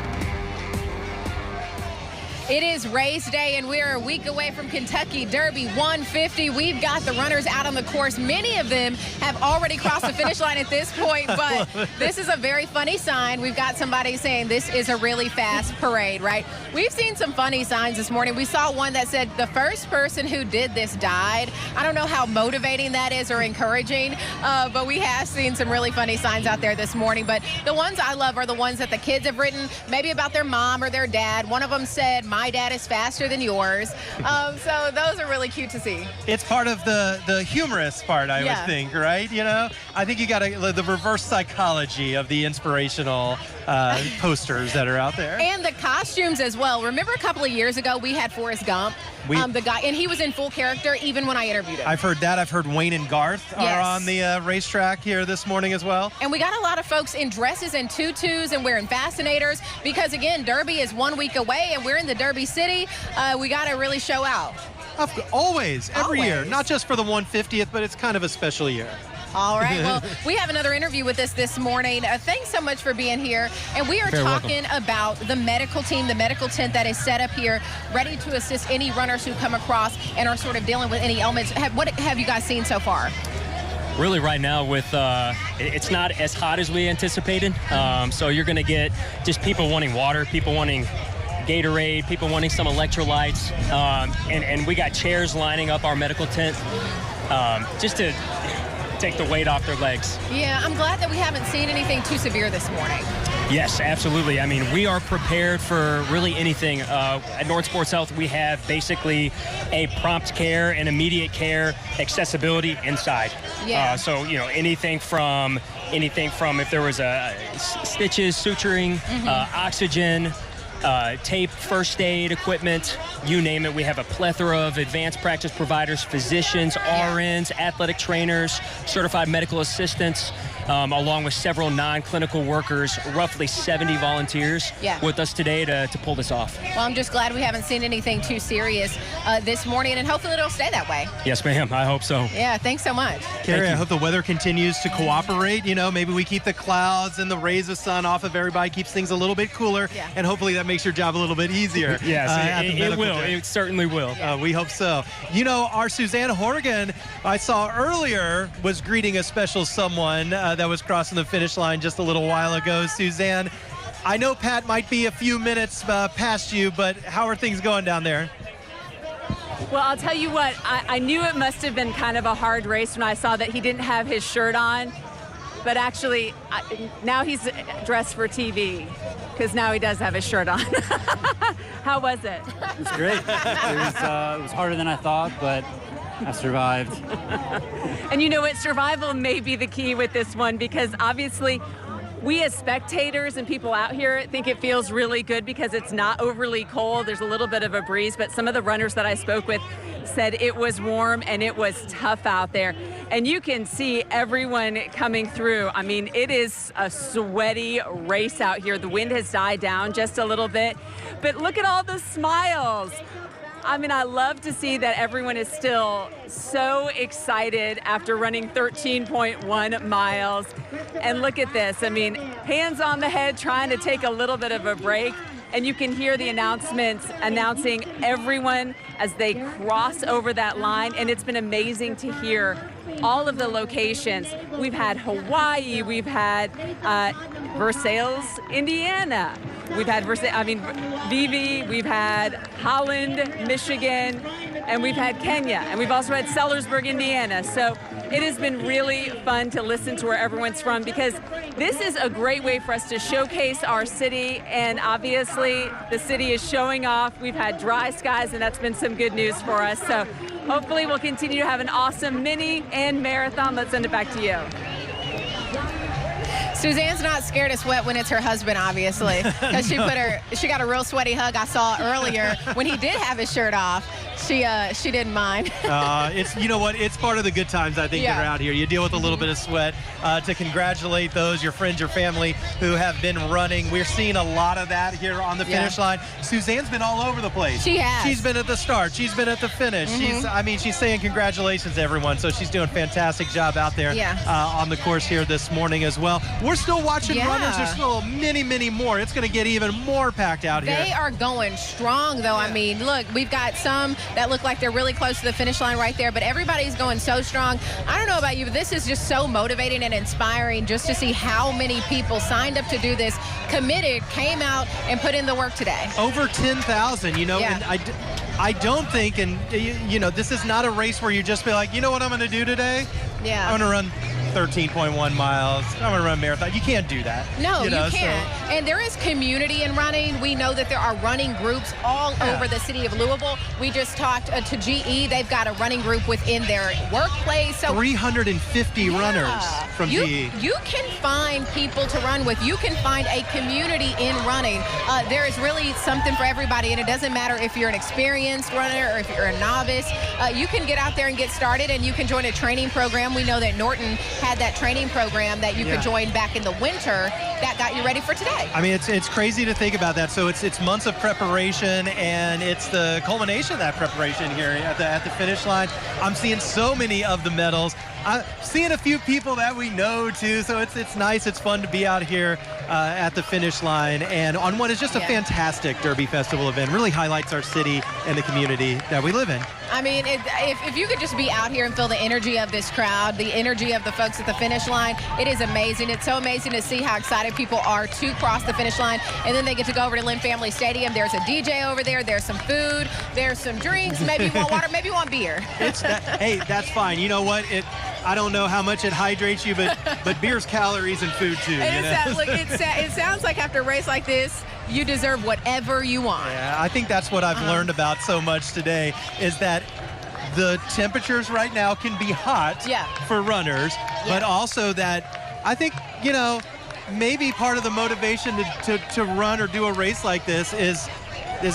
[SPEAKER 2] It is race day, and we're a week away from Kentucky Derby 150. We've got the runners out on the course. Many of them have already crossed the finish line at this point, but this is a very funny sign. We've got somebody saying this is a really fast parade, right? We've seen some funny signs this morning. We saw one that said the first person who did this died. I don't know how motivating that is or encouraging, but we have seen some really funny signs out there this morning. But the ones I love are the ones that the kids have written, maybe about their mom or their dad. One of them said, "My dad is faster than yours." So those are really cute to see.
[SPEAKER 3] It's part of the humorous part, I would think, right? I think you got the reverse psychology of the inspirational posters that are out there.
[SPEAKER 2] And the costumes as well. Remember a couple of years ago, we had Forrest Gump, the guy, and he was in full character even when I interviewed him.
[SPEAKER 3] I've heard that. I've heard Wayne and Garth are on the racetrack here this morning as well.
[SPEAKER 2] And we got a lot of folks in dresses and tutus and wearing fascinators because, again, Derby is 1 week away and we're in the Derby City. We got to really show out.
[SPEAKER 3] Always, every year. Not just for the 150th, but it's kind of a special year.
[SPEAKER 2] All right. Well, we have another interview with us this morning. Thanks so much for being here. And we are talking about the medical team, the medical tent that is set up here, ready to assist any runners who come across and are sort of dealing with any ailments. What have you guys seen so far?
[SPEAKER 8] Really right now with it's not as hot as we anticipated. So you're going to get just people wanting water, people wanting Gatorade, people wanting some electrolytes. And we got chairs lining up our medical tent just to take the weight off their legs.
[SPEAKER 2] Yeah, I'm glad that we haven't seen anything too severe this morning.
[SPEAKER 8] Yes, absolutely. I mean, we are prepared for really anything. At North Sports Health, we have basically a prompt care and immediate care accessibility inside.
[SPEAKER 2] Yeah.
[SPEAKER 8] So, you know, anything from if there was stitches, suturing, oxygen, tape, first aid equipment, you name it. We have a plethora of advanced practice providers, physicians, RNs, athletic trainers, certified medical assistants, along with several non-clinical workers, roughly 70 volunteers with us today to pull this off.
[SPEAKER 2] Well, I'm just glad we haven't seen anything too serious this morning, and hopefully it'll stay that way.
[SPEAKER 8] Yes, ma'am. I hope so.
[SPEAKER 2] Yeah, thanks so much.
[SPEAKER 3] Carrie, I hope the weather continues to cooperate. You know, maybe we keep the clouds and the rays of sun off of everybody, keeps things a little bit cooler, and hopefully that makes your job a little bit easier.
[SPEAKER 8] Yes, it will. It certainly will.
[SPEAKER 3] We hope so. You know, our Suzanne Horgan, I saw earlier, was greeting a special someone that was crossing the finish line just a little while ago. Suzanne, I know Pat might be a few minutes past you, but how are things going down there?
[SPEAKER 18] Well, I'll tell you what, I knew it must have been kind of a hard race when I saw that he didn't have his shirt on. But actually, now he's dressed for TV because now he does have his shirt on. How was it?
[SPEAKER 22] It was great. It was harder than I thought, but I survived.
[SPEAKER 18] And you know what? Survival may be the key with this one because obviously we as spectators and people out here think it feels really good because it's not overly cold. There's a little bit of a breeze, but some of the runners that I spoke with said it was warm and it was tough out there. And you can see everyone coming through. I mean, it is a sweaty race out here. The wind has died down just a little bit, but look at all the smiles. I mean, I love to see that everyone is still so excited after running 13.1 miles. And look at this. I mean, hands on the head, trying to take a little bit of a break. And you can hear the announcements announcing everyone as they cross over that line. And it's been amazing to hear all of the locations. We've had Hawaii, we've had Versailles, Indiana. We've had Vivi, we've had Holland, Michigan, and we've had Kenya, and we've also had Sellersburg, Indiana. So it has been really fun to listen to where everyone's from because this is a great way for us to showcase our city, and obviously the city is showing off. We've had dry skies, and that's been some good news for us. So hopefully we'll continue to have an awesome mini and marathon. Let's send it back to you.
[SPEAKER 2] Suzanne's not scared of sweat when it's her husband, obviously, because she got a real sweaty hug I saw earlier when he did have his shirt off. She didn't mind.
[SPEAKER 3] It's, you know what, it's part of the good times, I think, that are out here. You deal with a little bit of sweat. To congratulate those, your friends, your family who have been running. We're seeing a lot of that here on the finish line. Suzanne's been all over the place.
[SPEAKER 2] She has.
[SPEAKER 3] She's been at the start. She's been at the finish. She's saying congratulations to everyone. So she's doing a fantastic job out there on the course here this morning as well. We're still watching runners. There's still many more. It's going to get even more packed out here.
[SPEAKER 2] They are going strong, though. I mean, look, we've got some that look like they're really close to the finish line right there, but everybody's going so strong. I don't know about you, but this is just so motivating and inspiring just to see how many people signed up to do this, committed, came out, and put in the work today.
[SPEAKER 3] Over 10,000, you know, and I don't think, and you know, this is not a race where you just be like, you know what I'm going to do today?
[SPEAKER 2] Yeah.
[SPEAKER 3] I'm going to run 13.1 miles. I'm going to run a marathon. You can't do that.
[SPEAKER 2] No, you
[SPEAKER 3] know,
[SPEAKER 2] can't.
[SPEAKER 3] So.
[SPEAKER 2] And there is community in running. We know that there are running groups all over the city of Louisville. We just talked to GE. They've got a running group within their workplace. So
[SPEAKER 3] 350 runners from GE.
[SPEAKER 2] You can find people to run with. You can find a community in running. There is really something for everybody, and it doesn't matter if you're an experienced runner or if you're a novice. You can get out there and get started, and you can join a training program. We know that Norton had that training program that you could join back in the winter that got you ready for today.
[SPEAKER 3] I mean, it's crazy to think about that. So it's months of preparation, and it's the culmination of that preparation here at the finish line. I'm seeing so many of the medals. I'm seeing a few people that we know too, so it's nice. It's fun to be out here at the finish line and on what is just a fantastic Derby Festival event. Really highlights our city and the community that we live in.
[SPEAKER 2] I mean, if you could just be out here and feel the energy of this crowd, the energy of the folks at the finish line, it is amazing. It's so amazing to see how excited people are to cross the finish line, and then they get to go over to Lynn Family Stadium. There's a DJ over there. There's some food. There's some drinks. Maybe you want water. Maybe you want beer.
[SPEAKER 3] Hey, that's fine. You know what? I don't know how much it hydrates you, but beer's calories and food too.
[SPEAKER 2] It sounds like after a race like this, you deserve whatever you want.
[SPEAKER 3] Yeah, I think that's what I've learned about so much today is that the temperatures right now can be hot for runners, but also that I think, you know, maybe part of the motivation to run or do a race like this is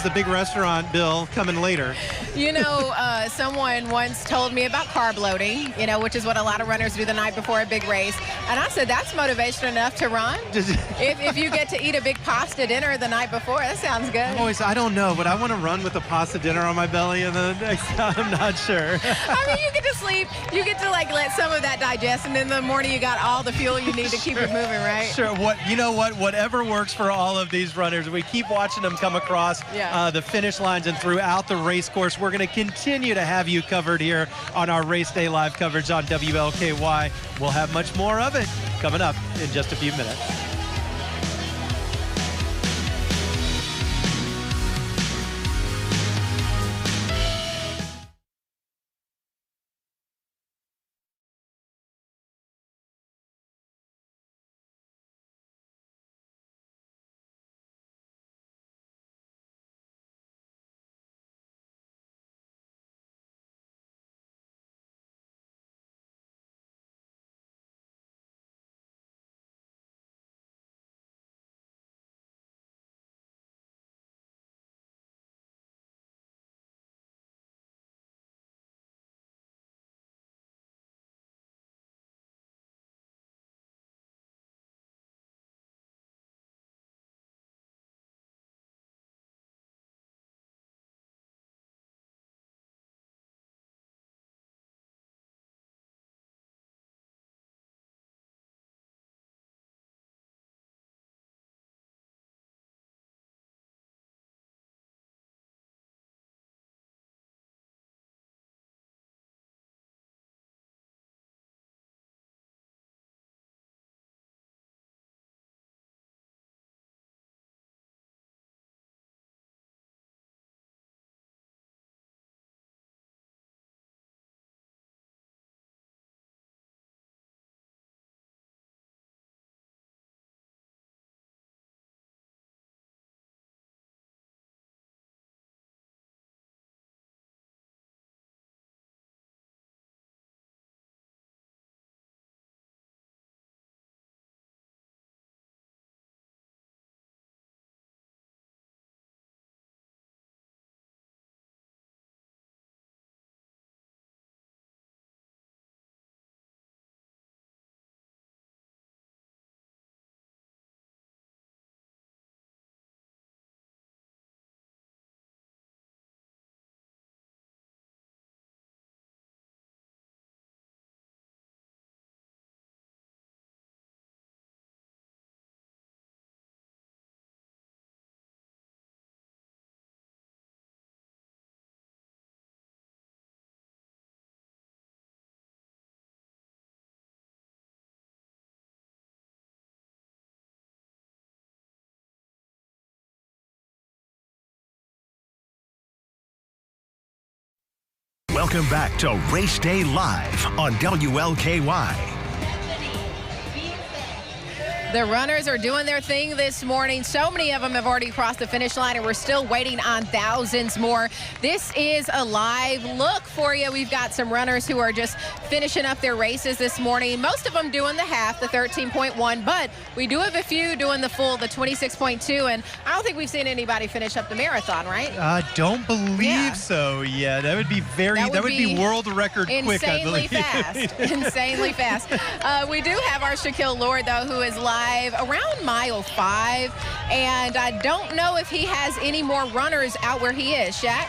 [SPEAKER 3] the big restaurant bill coming later.
[SPEAKER 2] You know, someone once told me about carb loading, you know, which is what a lot of runners do the night before a big race. And I said, that's motivation enough to run. if you get to eat a big pasta dinner the night before, that sounds good.
[SPEAKER 3] I don't know, but I want to run with a pasta dinner on my belly and the next time, I'm not sure.
[SPEAKER 2] I mean, you get to sleep. You get to, like, let some of that digest, and in the morning you got all the fuel you need to keep it moving, right?
[SPEAKER 3] Sure. Whatever works for all of these runners. We keep watching them come across the finish lines and throughout the race course. We're going to continue to have you covered here on our Race Day Live coverage on WLKY. We'll have much more of it coming up in just a few minutes.
[SPEAKER 1] Welcome back to Race Day Live on WLKY.
[SPEAKER 2] The runners are doing their thing this morning. So many of them have already crossed the finish line, and we're still waiting on thousands more. This is a live look for you. We've got some runners who are just finishing up their races this morning. Most of them doing the half, the 13.1, but we do have a few doing the full, the 26.2, and I don't think we've seen anybody finish up the marathon, right?
[SPEAKER 3] I don't believe so yet. That would be that would be world record quick, I believe.
[SPEAKER 2] Insanely fast. We do have our Shaquille Lord, though, who is live around mile 5, and I don't know if he has any more runners out where he is. Shaq?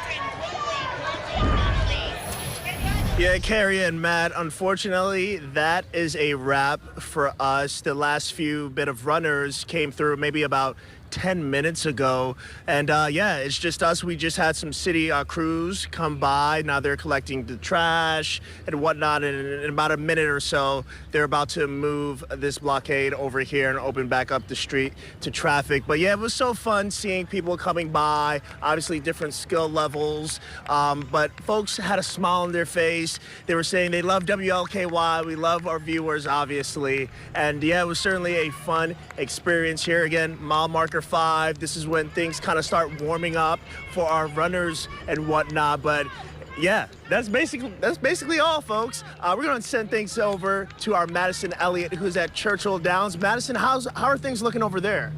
[SPEAKER 5] Yeah, Carrie and Matt, unfortunately, that is a wrap for us. The last few bit of runners came through maybe about 10 minutes ago, and yeah, it's just us. We just had some city crews come by. Now they're collecting the trash and whatnot, and in about a minute or so they're about to move this blockade over here and open back up the street to traffic. But yeah, it was so fun seeing people coming by, obviously different skill levels, but folks had a smile on their face. They were saying they love WLKY. We love our viewers, obviously, and yeah, it was certainly a fun experience here. Again, mile marker 5. This is when things kind of start warming up for our runners and whatnot. But yeah, that's basically all, folks. We're going to send things over to our Madison Elliott, who's at Churchill Downs. Madison, how are things looking over there?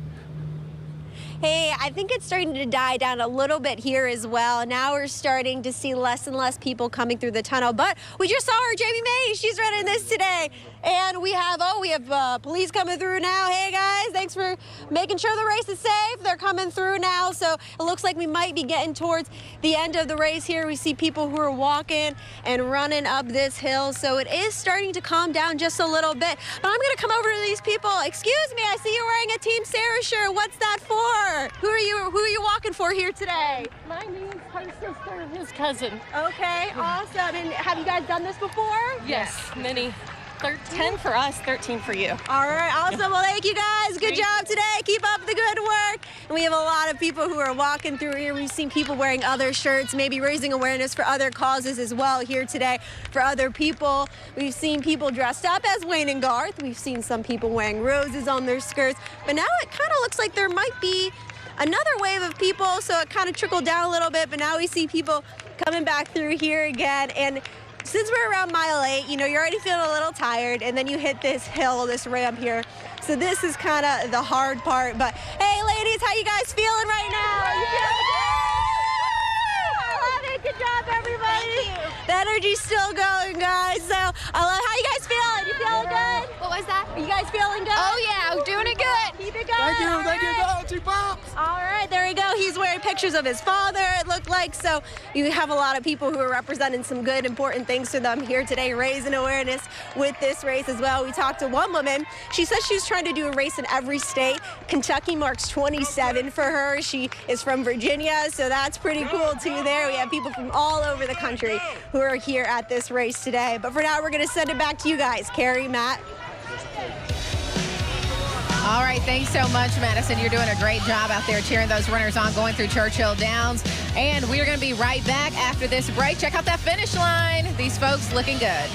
[SPEAKER 9] Hey, I think it's starting to die down a little bit here as well. Now we're starting to see less and less people coming through the tunnel, but we just saw her, Jamie May. She's running this today. And we have police coming through now. Hey guys, thanks for making sure the race is safe. They're coming through now, so it looks like we might be getting towards the end of the race here. We see people who are walking and running up this hill, so it is starting to calm down just a little bit. But I'm gonna come over to these people. Excuse me, I see you're wearing a Team Sarah shirt. What's that for? Who are you walking for here today?
[SPEAKER 6] My name's her sister and his cousin.
[SPEAKER 9] Okay, awesome. And have you guys done this before?
[SPEAKER 6] Yes, many. 10 for us, 13 for you.
[SPEAKER 9] All right, awesome. Well, thank you guys. Good job today. Keep up the good work. And we have a lot of people who are walking through here. We've seen people wearing other shirts, maybe raising awareness for other causes as well here today for other people. We've seen people dressed up as Wayne and Garth. We've seen some people wearing roses on their skirts. But now it kind of looks like there might be another wave of people, so it kind of trickled down a little bit. But now we see people coming back through here again. And since we're around mile 8, you know, you're already feeling a little tired, and then you hit this hill, this ramp here. So this is kind of the hard part. But hey, ladies, how you guys feeling right now? You feeling good? I love it. Good job, everybody. Thank you. The energy's still going, guys. So I love how you guys feeling. You feeling good?
[SPEAKER 6] What was that?
[SPEAKER 9] Are you guys feeling good?
[SPEAKER 6] Oh yeah, I'm doing it good.
[SPEAKER 9] Keep it going.
[SPEAKER 6] Thank you, Pops.
[SPEAKER 9] All right, there we go. He's wearing pictures of his father, it looked like. So you have a lot of people who are representing some good, important things to them here today, raising awareness with this race as well. We talked to one woman. She says she's trying to do a race in every state. Kentucky marks 27 for her. She is from Virginia, so that's pretty cool too there. We have people from all over the country who are here at this race today. But for now, we're going to send it back to you guys. Carrie, Matt.
[SPEAKER 2] All right, thanks so much, Madison. You're doing a great job out there cheering those runners on going through Churchill Downs. And we are going to be right back after this break. Check out that finish line. These folks looking good.